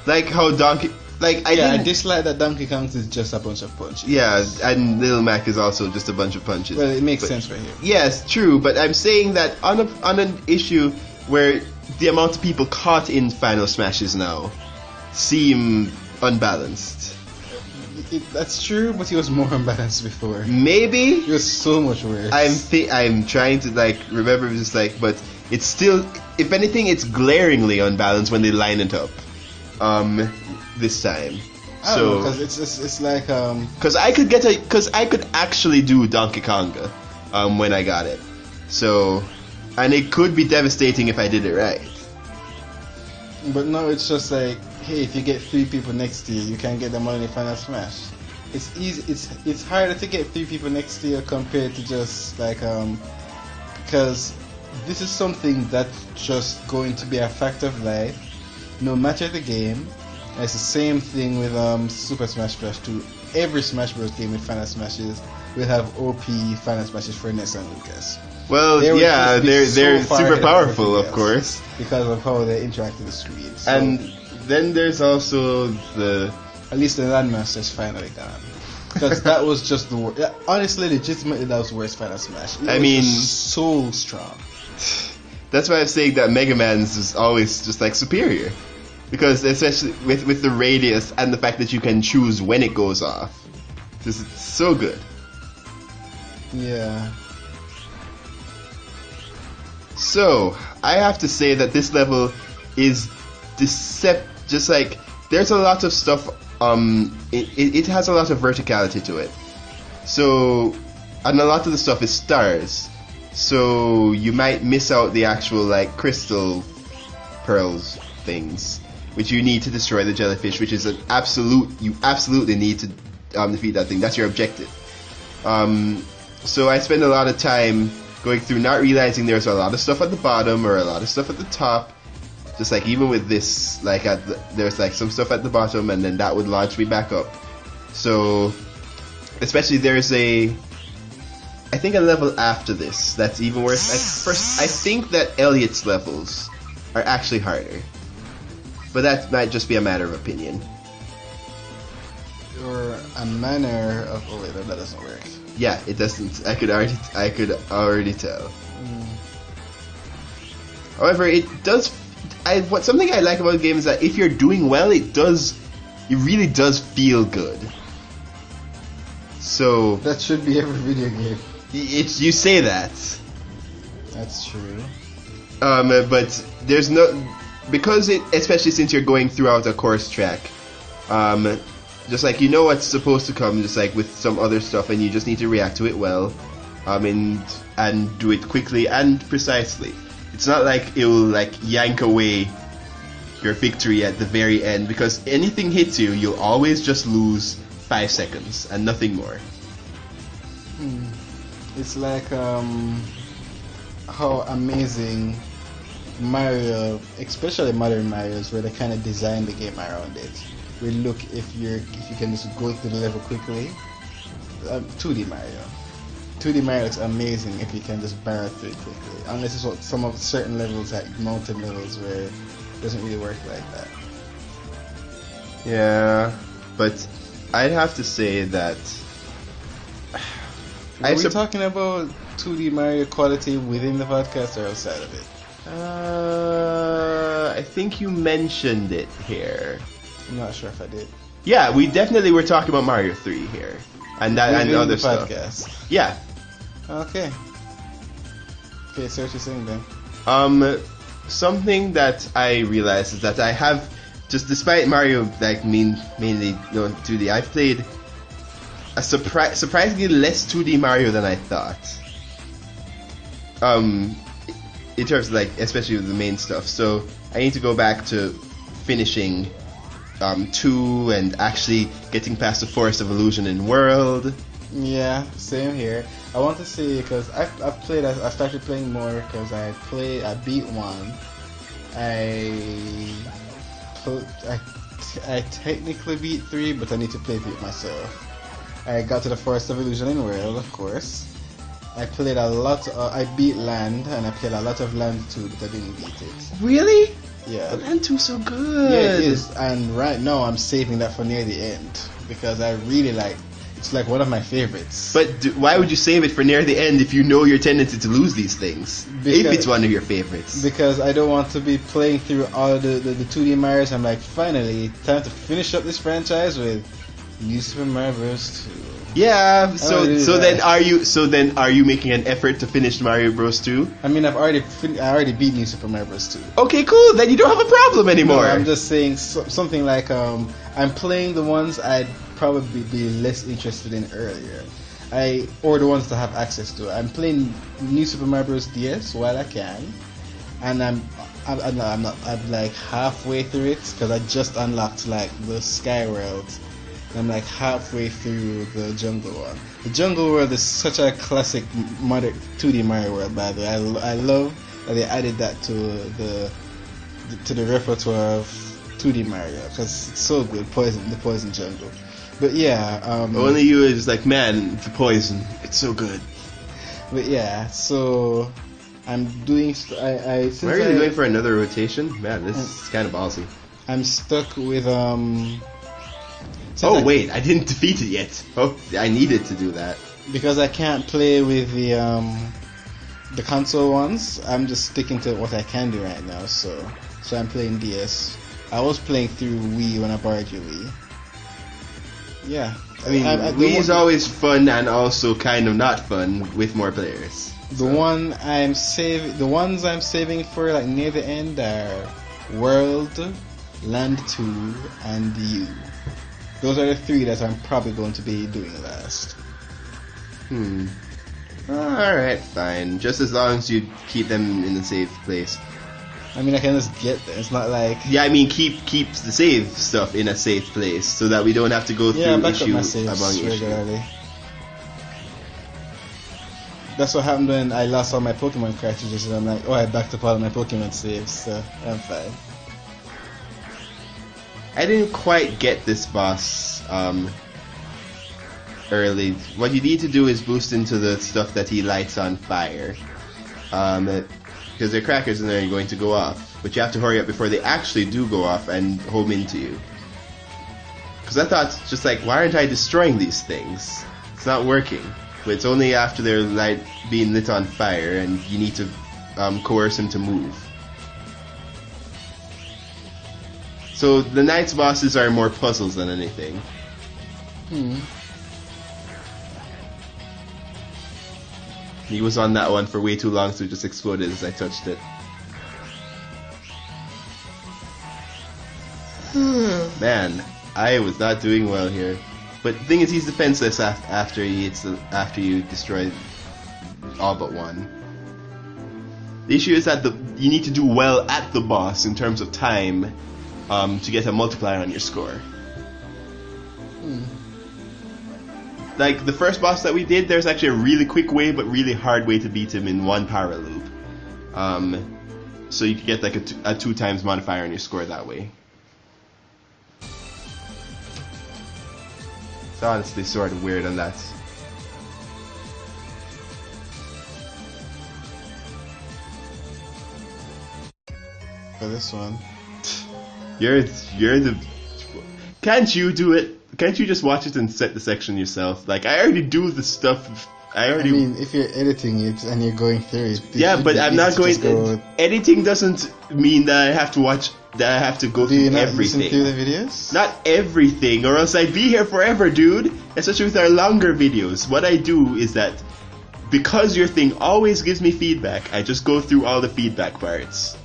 Like how Donkey... Like, I dislike that Donkey Kong is just a bunch of punches. Yeah, and Little Mac is also just a bunch of punches. Well, it makes sense right here. Yes, true, but I'm saying that on an issue where the amount of people caught in Final Smashes now seem unbalanced. That's true, but he was more unbalanced before. Maybe? He was so much worse. I'm trying to, like, remember just, like, but it's still, if anything, it's glaringly unbalanced when they line it up. This time. I don't know, because it's like because I could actually do Donkey Konga when I got it, so, and it could be devastating if I did it right. But no, it's just like, hey, if you get 3 people next to you, you can get them all in the Final Smash. It's easy. It's harder to get 3 people next to you compared to just like because this is something that's just going to be a fact of life, no matter the game. And it's the same thing with Super Smash Bros. 2. Every Smash Bros. Game with Final Smashes will have OP Final Smashes for Ness and Lucas. Well, yeah, they're super powerful, of course, because of how they interact with the screen. So, and then there's also at least the Landmaster's finally gone. Because that was just the worst. Honestly, legitimately, that was the worst Final Smash. It was so strong. That's why I'm saying that Mega Man's is always just like superior. Because especially with the radius and the fact that you can choose when it goes off. Just so good. Yeah. So, I have to say that this level is just like, there's a lot of stuff, it has a lot of verticality to it. So, and a lot of the stuff is stars. So, you might miss out the actual, like, crystal pearls things, which you need to destroy the jellyfish, which is you absolutely need to defeat that thing. That's your objective. So I spend a lot of time going through not realizing there's a lot of stuff at the bottom or a lot of stuff at the top. Just like even with this, like there's like some stuff at the bottom and then that would launch me back up. So, especially there's I think a level after this that's even worse. I think that Elliot's levels are actually harder. But that might just be a matter of opinion. Or a manner of... Oh wait, that doesn't work. Yeah, it doesn't. I could already tell. However, it does... something I like about the game is that if you're doing well, it really does feel good. So... That should be every video game. You say that. That's true. But there's no... Because especially since you're going throughout a course track, just like you know what's supposed to come, just like with some other stuff, and you just need to react to it well, and do it quickly and precisely. It's not like it will like yank away your victory at the very end, because anything hits you, you'll always just lose 5 seconds and nothing more. It's like how amazing Mario, especially modern Mario's, where they kind of design the game around it. We look if you can just go through the level quickly. 2D Mario. 2D Mario looks amazing if you can just barrel through it quickly. Unless it's some of certain levels, like mountain levels, where it doesn't really work like that. Yeah, but I'd have to say that. Are we talking about 2D Mario quality within the podcast or outside of it? I think you mentioned it here. I'm not sure if I did. Yeah, we definitely were talking about Mario 3 here, and that and other stuff. Podcast. Yeah. Okay. So what you're saying then? Something that I realized is that I have just, despite Mario like mainly 2D, I've played a surprisingly less 2D Mario than I thought. In terms of like, especially with the main stuff. So I need to go back to finishing 2 and actually getting past the Forest of Illusion in World. Yeah, same here. I want to see, because I started playing more because I beat 1. I I technically beat 3, but I need to play through it myself. I got to the Forest of Illusion in World, of course. I played a lot. I beat Land, and I played a lot of Land 2, but I didn't beat it. Really? Yeah. Land 2's so good. Yeah, it is. And right now, I'm saving that for near the end because I really like. It's like one of my favorites. But why would you save it for near the end if you know your tendency to lose these things? If it's one of your favorites. Because I don't want to be playing through all the 2D Marios. I'm like, finally, time to finish up this franchise with New Super Mario Bros. 2. Yeah, so then are you making an effort to finish Mario Bros 2? I mean, I already beat New Super Mario Bros 2. Okay, cool. Then you don't have a problem anymore. No, I'm just saying something like I'm playing the ones I'd probably be less interested in earlier. Or the ones to have access to. I'm playing New Super Mario Bros. DS while I can, and I'm like halfway through it because I just unlocked like the Sky World. I'm like halfway through the Jungle World. The Jungle World is such a classic modern 2D Mario World, by the way. I love that they added that to the repertoire of 2D Mario because it's so good. The Poison Jungle. But yeah, only you is like, man, the poison, it's so good. But yeah, so I'm doing. Why are you going for another rotation? Man, this is kind of ballsy. I'm stuck with wait, I didn't defeat it yet. Oh, I needed to do that because I can't play with the console ones. I'm just sticking to what I can do right now. So I'm playing DS. I was playing through Wii when I borrowed your Wii. Yeah, I mean, Wii is always fun and also kind of not fun with more players. The ones I'm saving for like near the end are World, Land 2, and U. Those are the 3 that I'm probably going to be doing last. Alright, fine. Just as long as you keep them in a safe place. I mean, I can just get there. It's not like... Yeah, I mean, keep the save stuff in a safe place so that we don't have to go through issue among regularly. That's what happened when I lost all my Pokemon cartridges and I'm like, I backed up all of my Pokemon saves, so I'm fine. I didn't quite get this boss early. What you need to do is boost into the stuff that he lights on fire. Because there are crackers in there and going to go off. But you have to hurry up before they actually do go off and home into you. Because I thought, just like, why aren't I destroying these things? It's not working. But it's only after they're being lit on fire and you need to coerce him to move. So the Knight's bosses are more puzzles than anything. He was on that one for way too long, so it just exploded as I touched it. Man, I was not doing well here. But the thing is, he's defenseless after you destroy all but one. The issue is that you need to do well at the boss in terms of time to get a multiplier on your score. Like the first boss that we did, there's actually a really quick way but really hard way to beat him in one power loop. So you can get like a 2 times modifier on your score that way. It's honestly sort of weird on that. For this one, you're the. Can't you do it? Can't you just watch it and set the section yourself? Like, I already do the stuff. I mean, if you're editing it and you're going through it. Yeah, but I'm not going. Editing doesn't mean that I have to watch. That I have to go through everything. Listen through the videos? Not everything, or else I'd be here forever, dude. Especially with our longer videos. What I do is that because your thing always gives me feedback, I just go through all the feedback parts,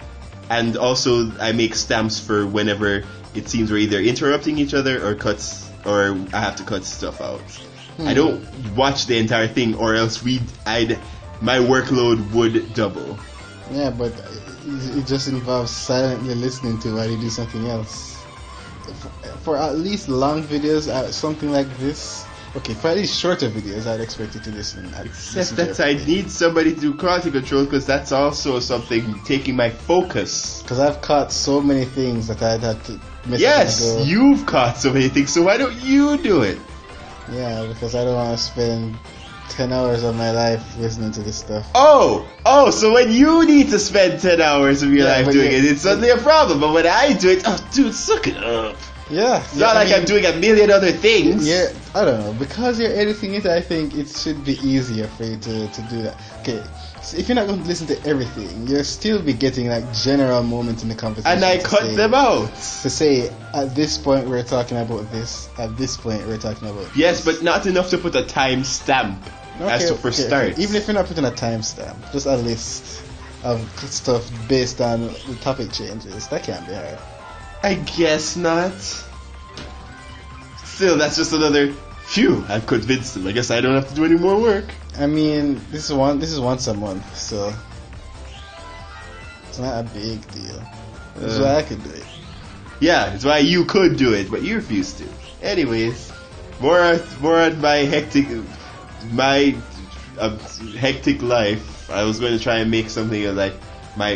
and also I make stamps for whenever it seems we're either interrupting each other or I have to cut stuff out. I don't watch the entire thing, or else my workload would double. Yeah, but it just involves silently listening to while you do something else. For at least long videos, something like this, Okay, for these shorter videos, I'd expect you to listen. I need somebody to do quality control because that's also something taking my focus. Because I've caught so many things that I'd have to miss. Yes, you've caught so many things, so why don't you do it? Yeah, because I don't want to spend 10 hours of my life listening to this stuff. Oh, so when you need to spend 10 hours of your life doing it, it's suddenly a problem. But when I do it, oh, dude, suck it up. Yeah. It's not like I'm doing a million other things. Yeah, I don't know. Because you're editing it, I think it should be easier for you to do that. Okay, so if you're not going to listen to everything, you'll still be getting like general moments in the conversation. And I cut them out. To say, at this point we're talking about this, at this point we're talking about this. Yes, but not enough to put a time stamp as to for starts. Even if you're not putting a timestamp, just a list of stuff based on the topic changes. That can't be hard. I guess not. Still, that's just another. Phew! I've convinced him. I guess I don't have to do any more work. I mean, this is once a month, so it's not a big deal. That's why I could do it. Yeah, it's why you could do it, but you refuse to. Anyways, more on my hectic life. I was going to try and make something of like my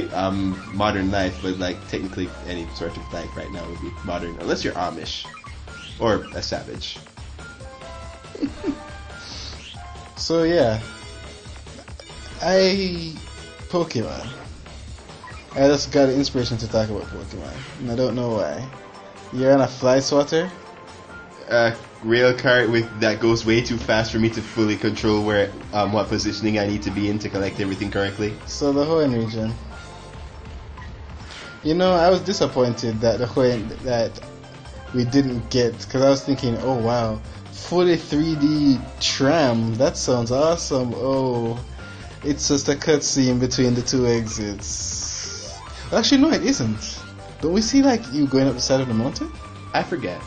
modern life, but like technically any sort of life right now would be modern, unless you're Amish or a savage. So yeah, Pokemon. I just got the inspiration to talk about Pokemon, and I don't know why. You're on a fly swatter? A rail cart that goes way too fast for me to fully control where what positioning I need to be in to collect everything correctly. So the Hoenn region. You know, I was disappointed that that we didn't get, because I was thinking, oh wow, fully 3D tram, that sounds awesome. Oh, it's just a cutscene between the two exits. Actually, no, it isn't. Don't we see like you going up the side of the mountain? I forget.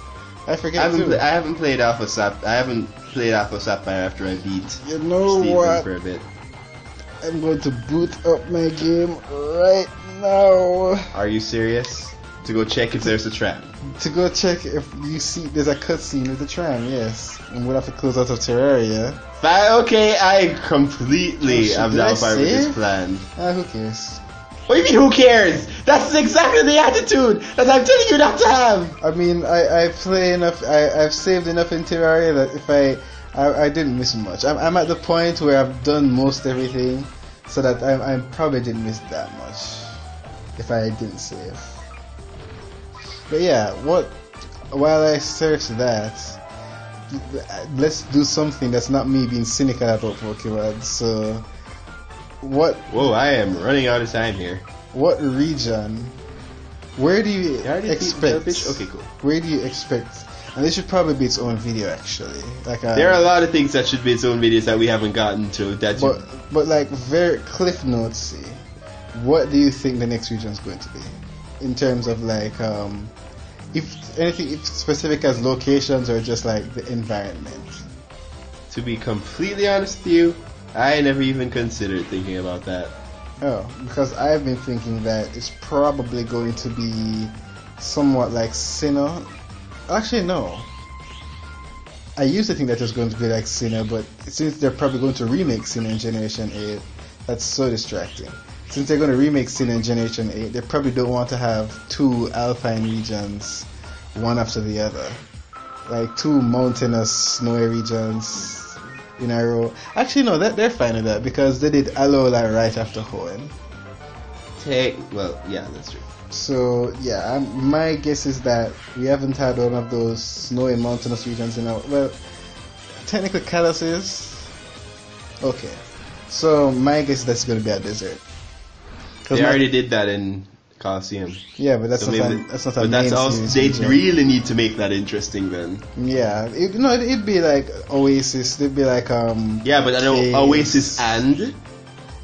I haven't played Alpha Sapphire after I beat you know Steven what? for a bit. I'm going to boot up my game right now. Are you serious? To go check if there's a tram? To go check if you see there's a cutscene with the tram, yes. And we'll have to close out of Terraria. Okay, I completely am down with this plan. Who cares? What do you mean, who cares? That's exactly the attitude that I'm telling you not to have! I mean, I play enough, I've saved enough in Terraria that if I didn't miss much. I'm at the point where I've done most everything, so that I probably didn't miss that much if I didn't save. But yeah, while I search that, let's do something that's not me being cynical about Pokemon. So, whoa, I am running out of time here. What region? Where do you expect? Okay, cool. Where do you expect? And this should probably be its own video, actually. Like there are a lot of things that should be its own videos that we haven't gotten to. But like very cliff notes. See, what do you think the next region is going to be, in terms of like if anything, if specific as locations or just like the environment? To be completely honest with you, I never even considered thinking about that. Oh, because I've been thinking that it's probably going to be somewhat like Sinnoh. Actually, no. I used to think that it was going to be like Sinnoh, but since they're probably going to remake Sinnoh in Generation 8, that's so distracting. Since they're going to remake Sinnoh in Generation 8, they probably don't want to have two alpine regions, one after the other. Like two mountainous, snowy regions in a row. Actually, no, they're fine with that because they did Alola right after Hoenn. Well, yeah, that's true. So, yeah, my guess is that we haven't had one of those snowy mountainous regions in our... Well, technically Kalos is... Okay. So, my guess is that's going to be a desert. They already did that in Colosseum. Yeah, but that's not a main series they region. really need to make that interesting then. Yeah, it'd be like Oasis. It'd be like Yeah, but I know caves. Oasis and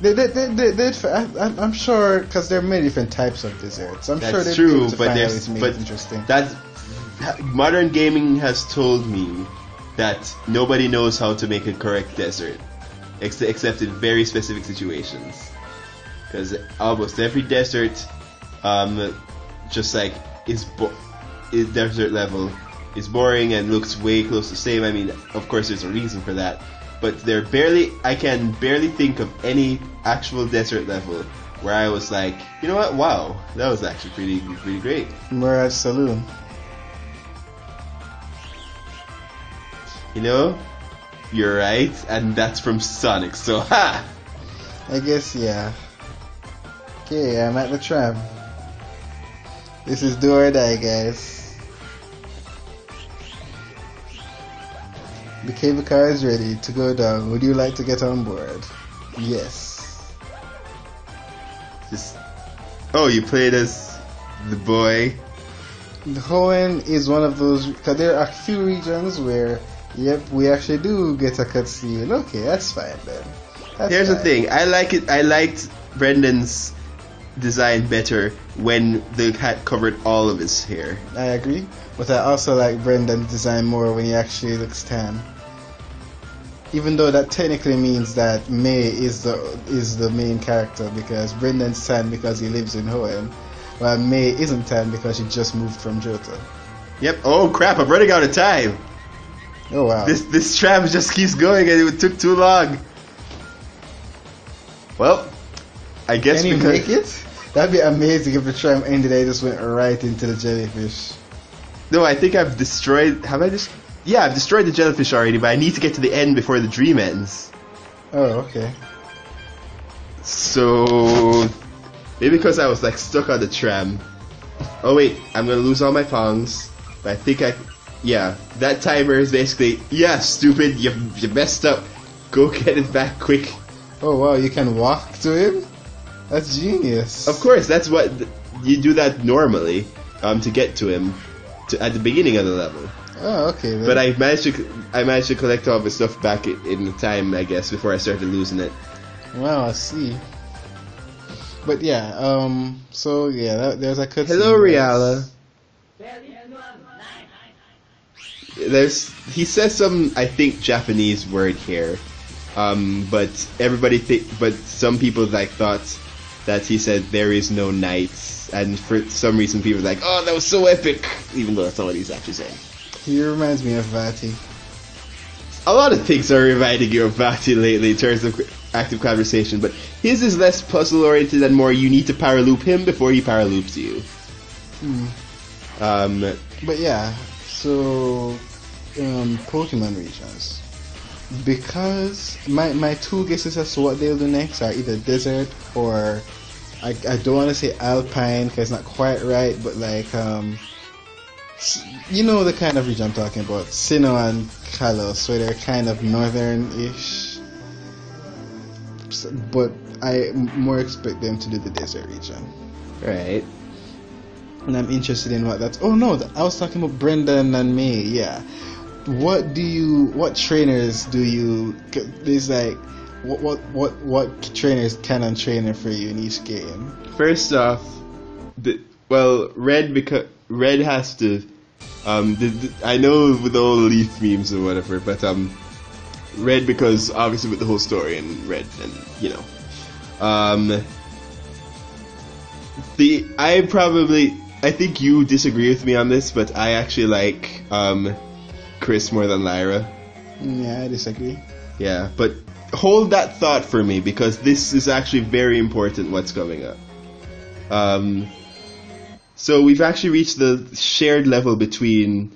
I'm sure because there are many different types of deserts. I'm sure they'd be able to find a way to make it interesting. Modern gaming has told me that nobody knows how to make a correct desert, except in very specific situations. Because almost every desert, just like is desert level, is boring and looks way close to the same. I mean, of course, there's a reason for that, but I can barely think of any actual desert level where I was like, you know what? Wow, that was actually pretty great. Mirage Saloon. You know, you're right, and that's from Sonic. So ha! I guess yeah. Okay, I'm at the tram. This is do or die, guys. The cable car is ready to go down. Would you like to get on board? Yes. Oh, you played as the boy. Hoenn is one of those, because there are a few regions where, yep, we actually do get a cutscene. Okay, that's fine then. Here's the thing. I liked Brendan's design better when the hat covered all of his hair. I agree, but I also like Brendan's design more when he actually looks tan. Even though that technically means that May is the main character, because Brendan's tan because he lives in Hoenn, while May isn't tan because she just moved from Johto. Yep. Oh crap! I'm running out of time. Oh wow. This tram just keeps going and it took too long. Well, I guess Can you make it? That'd be amazing if the tram ended and it just went right into the jellyfish. No, I think I've destroyed... Have I just... Yeah, I've destroyed the jellyfish already, but I need to get to the end before the dream ends. Oh, okay. So... Maybe because I was like stuck on the tram. Oh wait, I'm gonna lose all my pongs. But I think I... Yeah, that timer is basically... Yeah, stupid, you messed up. Go get it back quick. Oh wow, you can walk to him? That's genius. Of course, that's what... You do that normally, to get to him at the beginning of the level. Oh, okay then. But I managed to collect all of his stuff back in the time, I guess, before I started losing it. Wow, I see. But yeah, so yeah, there's a cutscene. Hello, Riala. He says some, I think, Japanese word here, but some people thought that he said there is no night, and for some reason people were like, oh, that was so epic, even though that's not what he's actually saying. He reminds me of Vati. A lot of things are reminding you of Vati lately in terms of active conversation, but his is less puzzle oriented and more you need to power loop him before he power loops you. But yeah, so Pokemon regions, because my two guesses as to what they'll do next are either desert or I don't want to say alpine because it's not quite right, but like you know the kind of region I'm talking about, Sinnoh and Kalos, where they're kind of northern-ish, but I more expect them to do the desert region. Right. And I'm interested in what that's... Oh no, I was talking about Brendan and May, yeah. What trainers do you... There's like... What trainers canon trainer for you in each game? First off, Red has to... I know with the whole Leaf memes or whatever, but Red because obviously with the whole story and Red and, you know. I think you disagree with me on this, but I actually like Chris more than Lyra. Yeah, I disagree. Yeah, but hold that thought for me because this is actually very important what's coming up. So we've actually reached the shared level between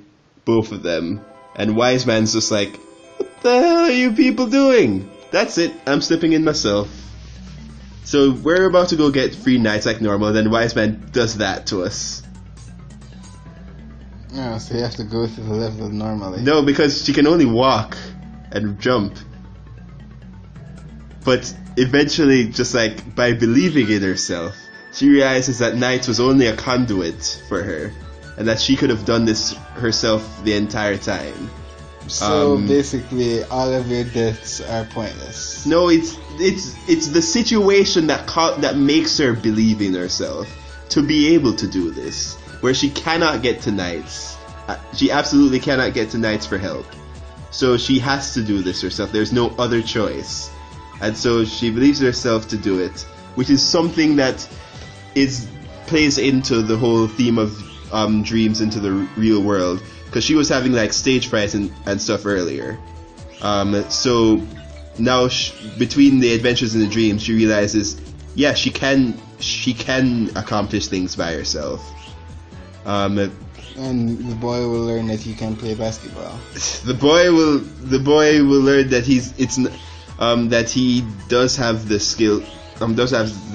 both of them, and Wise Man's just like, what the hell are you people doing? That's it, I'm slipping in myself. So we're about to go get free nights like normal, then Wise Man does that to us. Oh, so you have to go through the level normally. No, because she can only walk and jump. But eventually, just like by believing in herself, she realizes that Night was only a conduit for her, and that she could have done this herself the entire time. So basically, all of your deaths are pointless. No, it's the situation that makes her believe in herself to be able to do this, where she cannot get to Knights. She absolutely cannot get to Knights for help. So she has to do this herself. There's no other choice. And so she believes in herself to do it, which is something that plays into the whole theme of dreams into the real world, because she was having like stage fright and stuff earlier. So now between the adventures and the dreams, she realizes, yeah, she can accomplish things by herself. And the boy will learn that he can play basketball. The boy will learn that that he does have the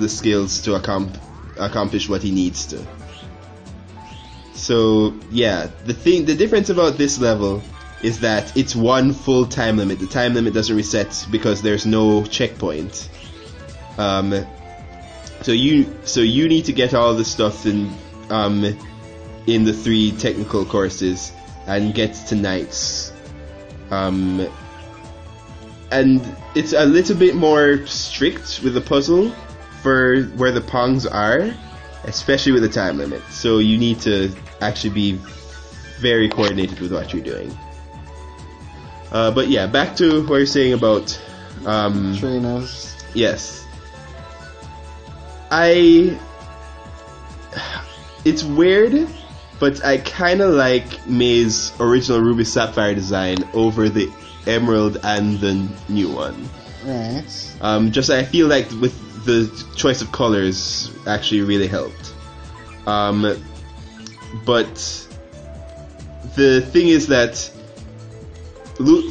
skills to accomplish what he needs to. So yeah, the difference about this level is that it's one full time limit. The time limit doesn't reset because there's no checkpoint. So you need to get all the stuff in the 3 technical courses and get to Knights. And it's a little bit more strict with the puzzle for where the Pongs are, especially with the time limit. So you need to actually be very coordinated with what you're doing. But yeah, back to what you're saying about trainers. Yes. It's weird, but I kind of like May's original Ruby Sapphire design over the Emerald and the new one. Right. Just I feel like with the choice of colors actually really helped. But the thing is that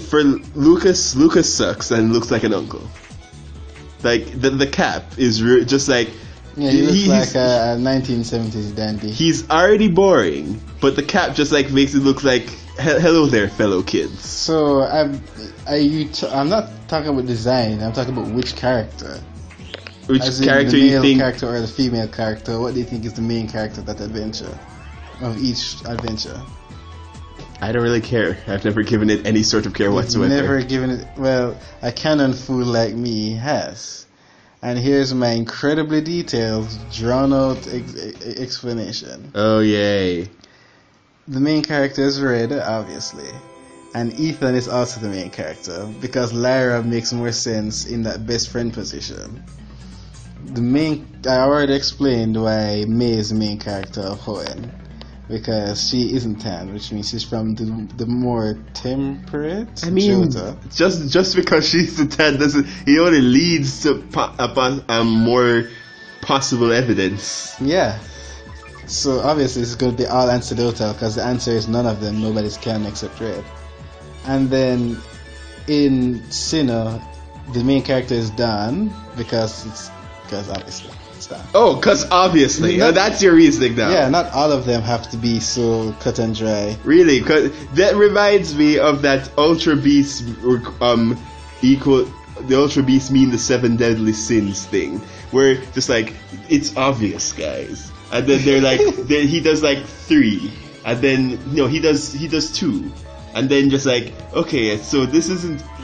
for Lucas sucks and looks like an uncle. Like the cap is just like. Yeah, he looks like a 1970s dandy. He's already boring, but the cap just like makes it look like hello there, fellow kids. So I'm not talking about design. I'm talking about which character. Which As character in the you male think? character or the female character? What do you think is the main character of that adventure? Of each adventure? I don't really care. I've never given it any sort of care whatsoever. Never given it. Well, a canon fool like me has. And here's my incredibly detailed, drawn-out explanation. Oh, yay. The main character is Red, obviously. And Ethan is also the main character, because Lyra makes more sense in that best friend position. I already explained why May is the main character of Hoenn. Because she isn't tan, which means she's from the more temperate Jota. just because she's a tan doesn't. It only leads to more possible evidence. Yeah. So obviously it's going to be all anecdotal because the answer is none of them. Nobody's canon except Red. And then in Sinnoh, the main character is Dan because obviously. Oh, because obviously. That's your reasoning now. Yeah, not all of them have to be so cut and dry. Really? Because that reminds me of that Ultra Beast the Ultra Beast mean the 7 deadly sins thing. Where just like, it's obvious, guys. And then they're like, he does like 3. And then, no, he does 2. And then just like, okay, so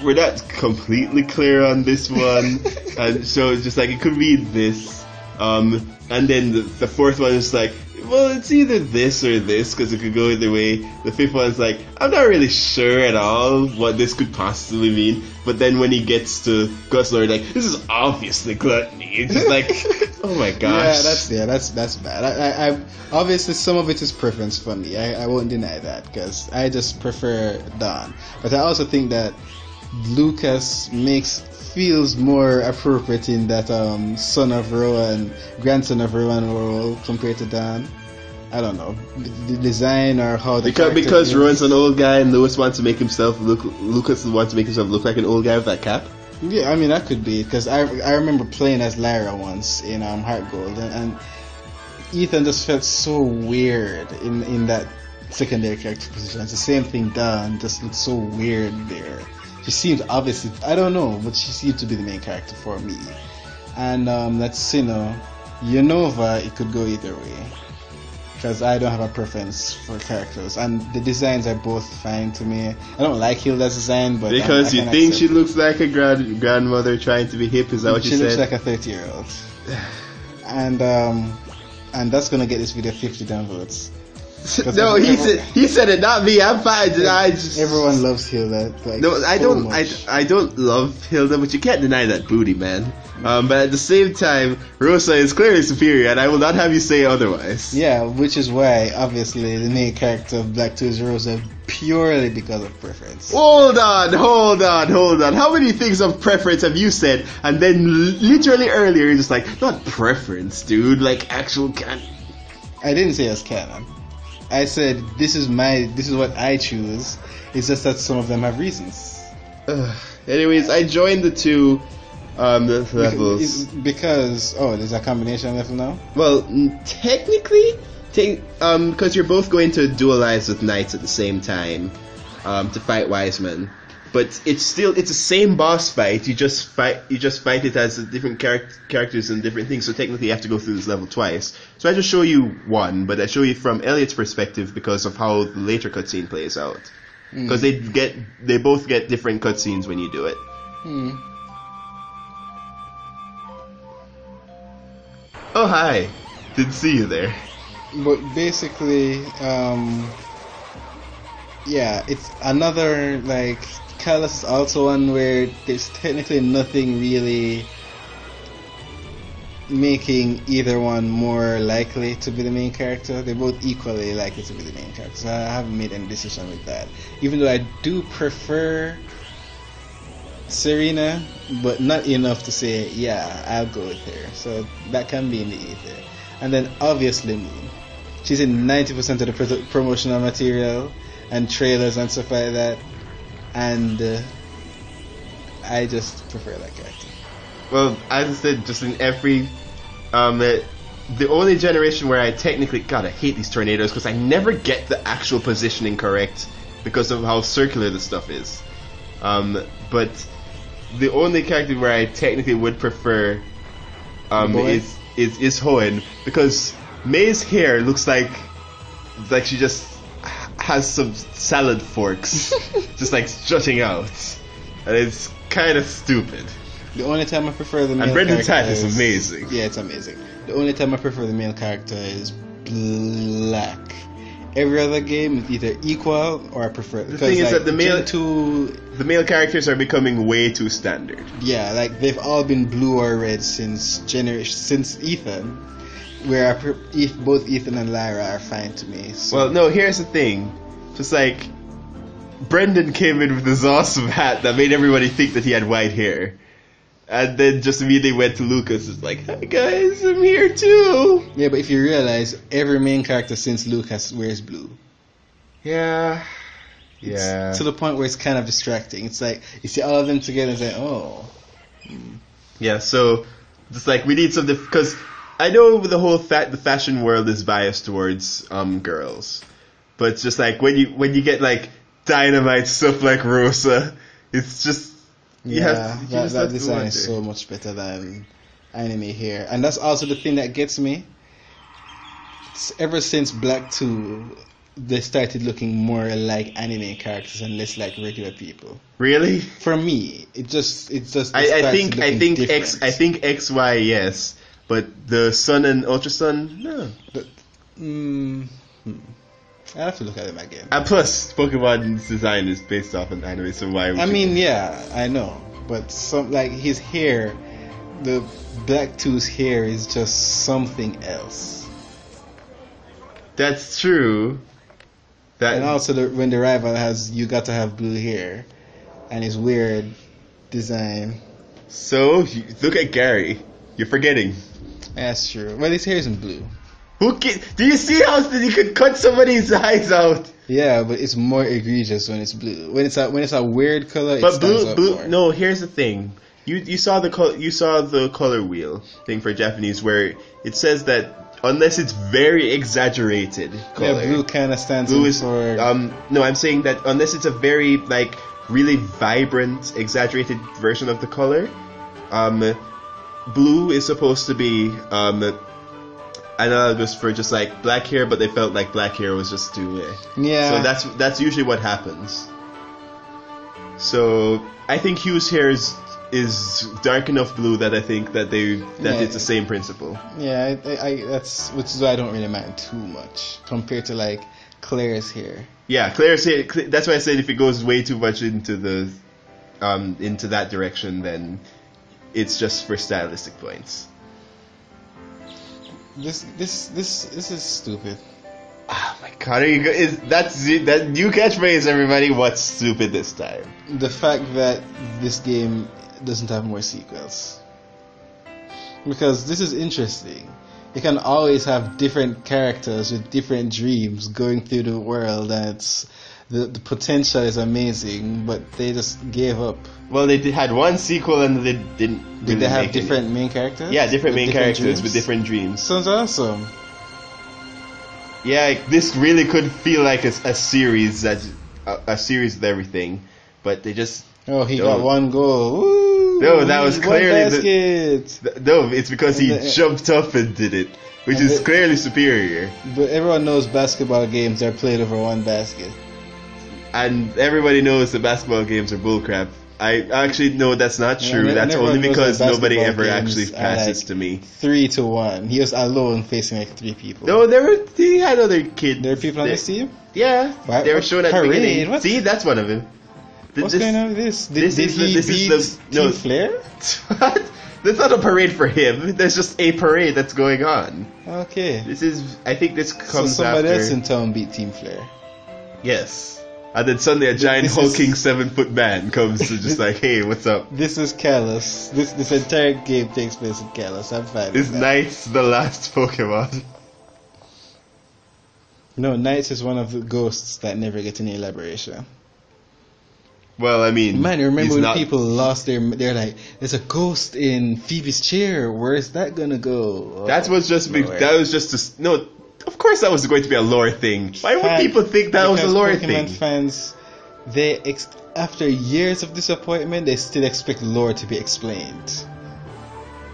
we're not completely clear on this one. And so it's just like, it could be this. And then the fourth one is like, well, it's either this or this because it could go either way. The fifth one is like, I'm not really sure at all what this could possibly mean. But then when he gets to Guslord, like, this is obviously gluttony. It's just like, oh my gosh. That's bad. I obviously some of it is preference for me. I won't deny that because I just prefer Dawn. But I also think that Lucas feels more appropriate in that son of Rowan, grandson of Rowan role compared to Dan. I don't know the design or how the because Rowan's an old guy and Lucas wants to make himself look like an old guy with that cap. Yeah, I mean that could be because I remember playing as Lyra once in Heart Gold and Ethan just felt so weird in that secondary character position. It's the same thing. Dan just looked so weird there. She seemed obviously, I don't know, but she seemed to be the main character for me. And that's Sinnoh. Unova, it could go either way. Because I don't have a preference for characters. And the designs are both fine to me. I don't like Hilda's design, but because you think she looks like a grandmother trying to be hip, is that what you said? She looks like a 30-year-old. And that's going to get this video 50 downvotes. No, he said it, not me. I'm fine. Everyone loves Hilda. Like, no, I so don't. much. I don't love Hilda, but you can't deny that booty, man. But at the same time, Rosa is clearly superior, and I will not have you say otherwise. Yeah, which is why obviously the main character of Black 2 is Rosa purely because of preference. Hold on. How many things of preference have you said? And then literally earlier, you're just like, not preference, dude. Like actual can. I didn't say as canon. I said this is what I choose. It's just that some of them have reasons. Anyways, I joined the two the levels because there's a combination level now. Well, technically, because you're both going to duelize with knights at the same time to fight Wiseman. But it's the same boss fight. You just fight it as different characters and different things. So technically, you have to go through this level twice. So I just show you one, but I show you from Elliot's perspective because of how the later cutscene plays out. Because they both get different cutscenes when you do it. Oh hi, didn't see you there. But basically, yeah, it's another like. Callus is also one where there's technically nothing really making either one more likely to be the main character. They're both equally likely to be the main character. So I haven't made any decision with that. Even though I do prefer Serena, but not enough to say, yeah, I'll go with her. So that can be in the ether. And then obviously Moon. She's in 90% of the promotional material and trailers and stuff like that. And I just prefer that character. Well, as I said, just in every the only generation where I technically, God, I hate these tornadoes because I never get the actual positioning correct because of how circular the stuff is. But the only character where I technically would prefer is Hoenn, because May's hair looks like she just has some salad forks just like jutting out, and it's kind of stupid. The only time I prefer the male and Brendan character Tatt is amazing. Yeah, it's amazing. The only time I prefer the male character is Black. Every other game is either equal or I prefer. The thing is that the male characters are becoming way too standard. Yeah, like they've all been blue or red since Ethan. Where both Ethan and Lyra are fine to me. So. Well, no, here's the thing. Just like, Brendan came in with this awesome hat that made everybody think that he had white hair. And then just immediately went to Lucas. It's like, hi guys, I'm here too. Yeah, but if you realize, every main character since Lucas wears blue. Yeah. It's to the point where it's kind of distracting. It's like, you see all of them together and say, oh. Yeah, so, just like, we need something, because I know the whole the fashion world is biased towards girls, but it's just like when you get like Dynamite stuff like Rosa, it's just that design is so much better than anime here, and that's also the thing that gets me. Ever since Black 2, they started looking more like anime characters and less like regular people. Really? For me, it just. I think XY yes. But the Sun and Ultra Sun, no. I have to look at them again. And plus, Pokemon's design is based off an anime, so why would yeah, I know. But his hair, the Black 2's hair is just something else. That's true. And also, when the rival has, you got to have blue hair, and his weird design. So, look at Gary. You're forgetting. That's true. Well, his hair isn't blue. Do you see how you could cut somebody's eyes out? Yeah, but it's more egregious when it's blue. When it's a weird color, it stands out more. No, here's the thing. You saw the color wheel thing for Japanese where it says that unless it's very exaggerated color. Yeah, blue kind of stands out for. No, I'm saying that unless it's a very really vibrant, exaggerated version of the color, blue is supposed to be analogous for just like black hair, but they felt like black hair was just too yeah. So that's usually what happens. So I think Hugh's hair is is dark enough blue that I think that it's the same principle. Yeah, I that's which is why I don't really mind too much compared to like Claire's hair. Yeah, Claire's hair. That's why I said if it goes way too much into that direction, then it's just for stylistic points. This is stupid. Oh my god, that's that new catchphrase, everybody. What's stupid this time? The fact that this game doesn't have more sequels. Because this is interesting. You can always have different characters with different dreams going through the world, and it's the potential is amazing, but they just gave up. Well, they had one sequel and they didn't. Did they have different main characters? Yeah, different main characters with different dreams. Sounds awesome. Yeah, this really could feel like a series a series of everything, but they just. Oh, he got one goal. Woo! No, that was clearly no, it's because he jumped up and did it, which is clearly superior. But everyone knows basketball games are played over one basket. And everybody knows that basketball games are bullcrap. I actually know that's not true. That's only because nobody ever actually passes to me. 3-1. He was alone facing like 3 people. No, he had other kids. There were people on his team? Yeah. They were showing at the beginning. What? See, that's one of them. What's going on with this? Did he beat Team Flair? What? There's not a parade for him. There's just a parade that's going on. Okay. I think this comes after. So somebody else in town beat Team Flair. Yes. And then suddenly a giant hulking 7-foot man comes to just like, hey, what's up? This is Kalos. This entire game takes place in Kalos. I'm fine. Is Knights the last Pokemon? No, Knights is one of the ghosts that never get any elaboration. Well, I mean, man, remember when people lost they're like, there's a ghost in Phoebe's chair. Where's that gonna go? Oh, that was just no. Of course, that was going to be a lore thing. Why would people think that was a lore thing? Pokemon fans, after years of disappointment, they still expect lore to be explained.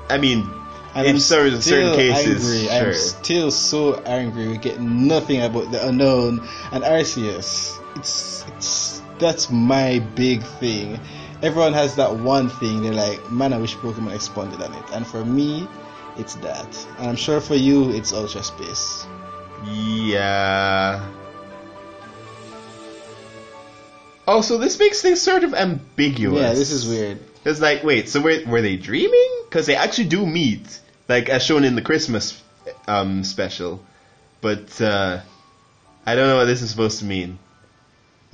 I mean, in certain cases, sure. I'm still so angry we get nothing about the unknown and Arceus. That's my big thing. Everyone has that one thing. They're like, man, I wish Pokemon expanded on it. And for me, it's that. And I'm sure for you, it's Ultra Space. Yeah. Also, this makes things sort of ambiguous. Yeah, this is weird. It's like, wait, so were they dreaming? Because they actually do meet, like as shown in the Christmas special. But I don't know what this is supposed to mean.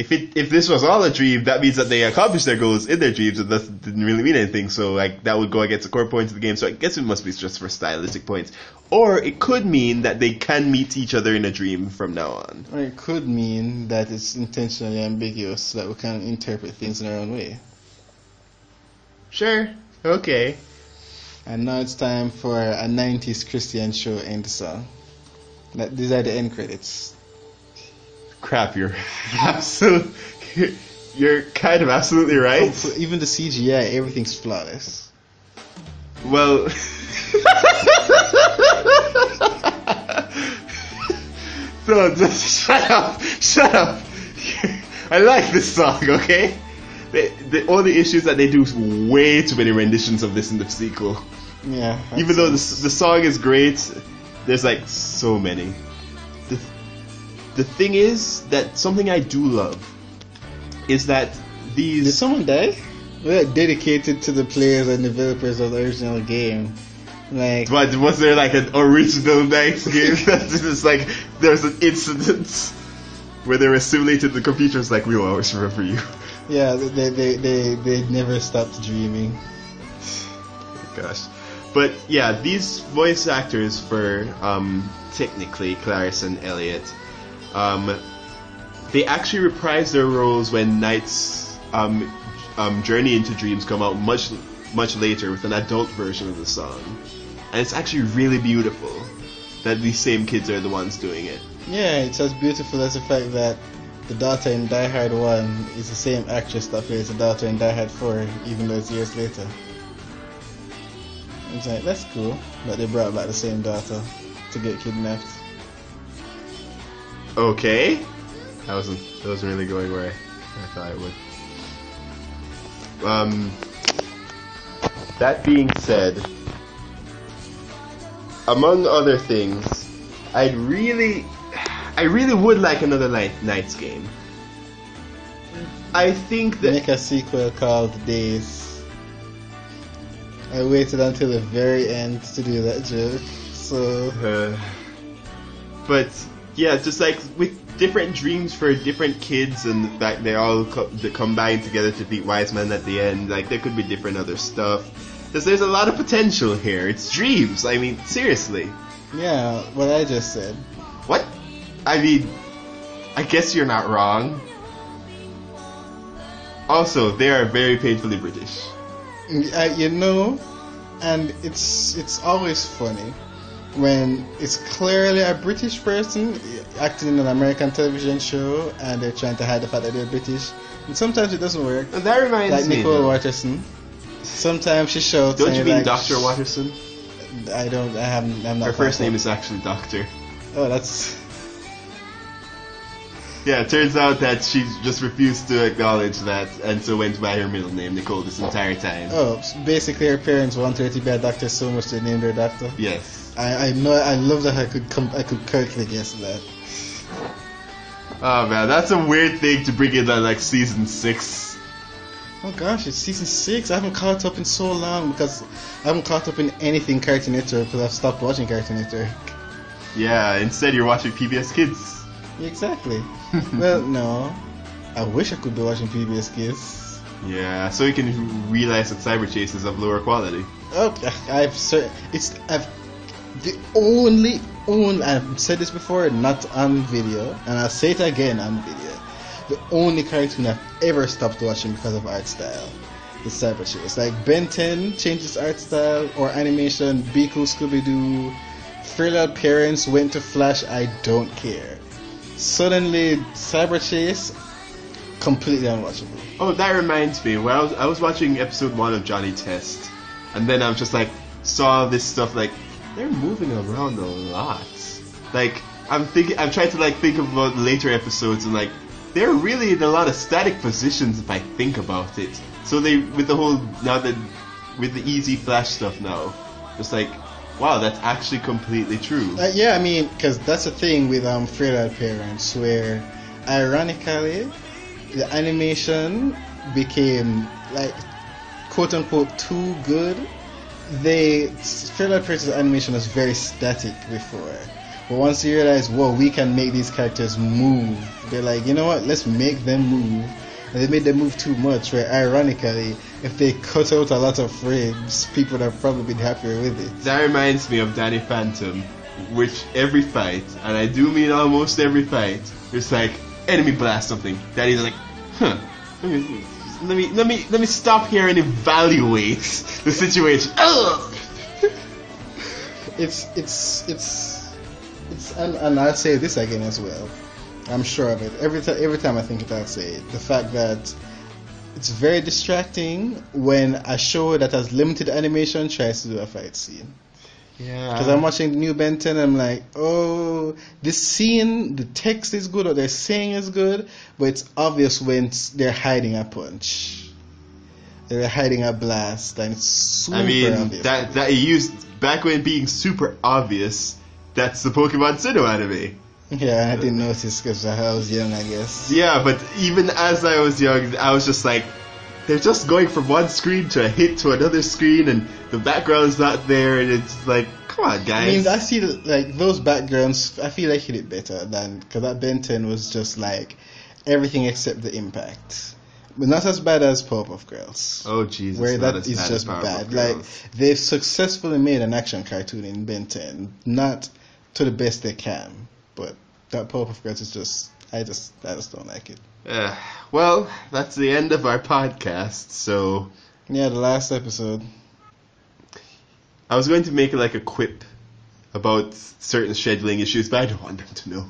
If this was all a dream, that means that they accomplished their goals in their dreams, and that didn't really mean anything. So like that would go against the core points of the game. So I guess it must be just for stylistic points, or it could mean that they can meet each other in a dream from now on. Or it could mean that it's intentionally ambiguous, so that we can interpret things in our own way. Sure. Okay. And now it's time for a 90s Christian show end song. These are the end credits. Crap, you're you're kind of absolutely right. Even the CGI, everything's flawless. Well, so just shut up. I like this song, okay? The only issue is that they do way too many renditions of this in the sequel. Yeah. Even though the song is great, there's like so many. The thing is that something I do love is that these... Did someone die? We're dedicated to the players and developers of the original game. Like, but was there like an original Knights game? That's just like there's an incident where they were simulated the computers like we'll always remember you. Yeah, they never stopped dreaming. Gosh. But yeah, these voice actors for technically Clarice and Elliot, they actually reprise their roles when Knight's Journey into Dreams come out much later with an adult version of the song, and it's actually really beautiful that these same kids are the ones doing it. Yeah, it's as beautiful as the fact that the daughter in Die Hard 1 is the same actress that plays the daughter in Die Hard 4, even though it's years later. It's like, that's cool that they brought back the same daughter to get kidnapped. Okay. That wasn't really going where I thought it would. that being said, among other things, I really would like another Knights game. I think that Make a sequel called Days. I waited until the very end to do that joke. So but yeah, just like with different dreams for different kids, and that they all combine together to beat Wise Man at the end. Like there could be different other stuff. Because there's a lot of potential here. It's dreams. I mean, seriously. yeah, what I just said. What? I mean, I guess you're not wrong. Also, they are very painfully British. You know, and it's always funny when it's clearly a British person acting in an American television show and they're trying to hide the fact that they're British. And sometimes it doesn't work. And that reminds like me, Nicole Watterson. Sometimes she shouts. Don't you mean like, Dr. Watterson? I'm not. Her first name is actually Doctor. Oh, that's. Yeah, it turns out that she just refused to acknowledge that, and so went by her middle name, Nicole, this entire time. Oh, so basically her parents wanted her to be a doctor so much they named her doctor. Yes. I know. I love that I could correctly guess that. Oh man, that's a weird thing to bring in on like season 6. Oh gosh, it's season 6. I haven't caught up in so long because I haven't caught up in anything Cartoon Network because I've stopped watching Cartoon Network. Yeah, instead you're watching PBS Kids. Exactly. Well, no. I wish I could be watching PBS Kids. Yeah, so you can realize that Cyber Chase is of lower quality. Oh, I've said this before, not on video, and I'll say it again on video. The only cartoon I've ever stopped watching because of art style is Cyber Chase. Like Ben 10 changed its art style or animation, Be Cool Scooby Doo, Fairly Odd Parents went to Flash, I don't care. Suddenly, Cyber Chase, completely unwatchable. Oh, that reminds me. Well, I was watching episode 1 of Johnny Test, and then I was just like, saw this stuff like, they're moving around a lot. Like, I'm trying to like think about later episodes and like, they're really in a lot of static positions if I think about it. So with the easy Flash stuff now, it's like, wow, that's actually completely true. Yeah, I mean, because that's the thing with Fairly Odd Parents, where ironically, the animation became like quote unquote too good. Fairly Odd Parents' animation was very static before. But once you realize, whoa, we can make these characters move, they're like, you know what, let's make them move. And they made them move too much, where ironically, if they cut out a lot of frames, people would have probably been happier with it. That reminds me of Danny Phantom, which every fight, and I do mean almost every fight, it's like, enemy blast something. Danny's like, let me stop here and evaluate the situation. Ugh! And I'll say this again as well. I'm sure of it. Every time I think it, I'll say it. The fact that it's very distracting when a show that has limited animation tries to do a fight scene. Yeah. Because I'm watching the new Ben 10 and I'm like, oh, this scene, the text is good, what they're saying is good, but it's obvious when they're hiding a punch. They're hiding a blast, and it's super obvious. That you used back when being super obvious. That's the Pokemon Sinnoh anime. Yeah, I didn't notice because I was young, I guess. Yeah, but even as I was young, I was just like, they're just going from one screen to a hit to another screen, and the background's not there, and it's like, come on, guys. I mean, I see like those backgrounds. I feel like hit it better than because that Ben 10 was just like everything except the impact. But not as bad as Powerpuff Girls. Oh Jesus! Where that is bad just Powerpuff bad. Girls. Like they've successfully made an action cartoon in Ben 10, not to the best they can, but that Powerpuff Girls is just I just don't like it. Well, that's the end of our podcast. So yeah, the last episode. I was going to make like a quip about certain scheduling issues, but I don't want them to know.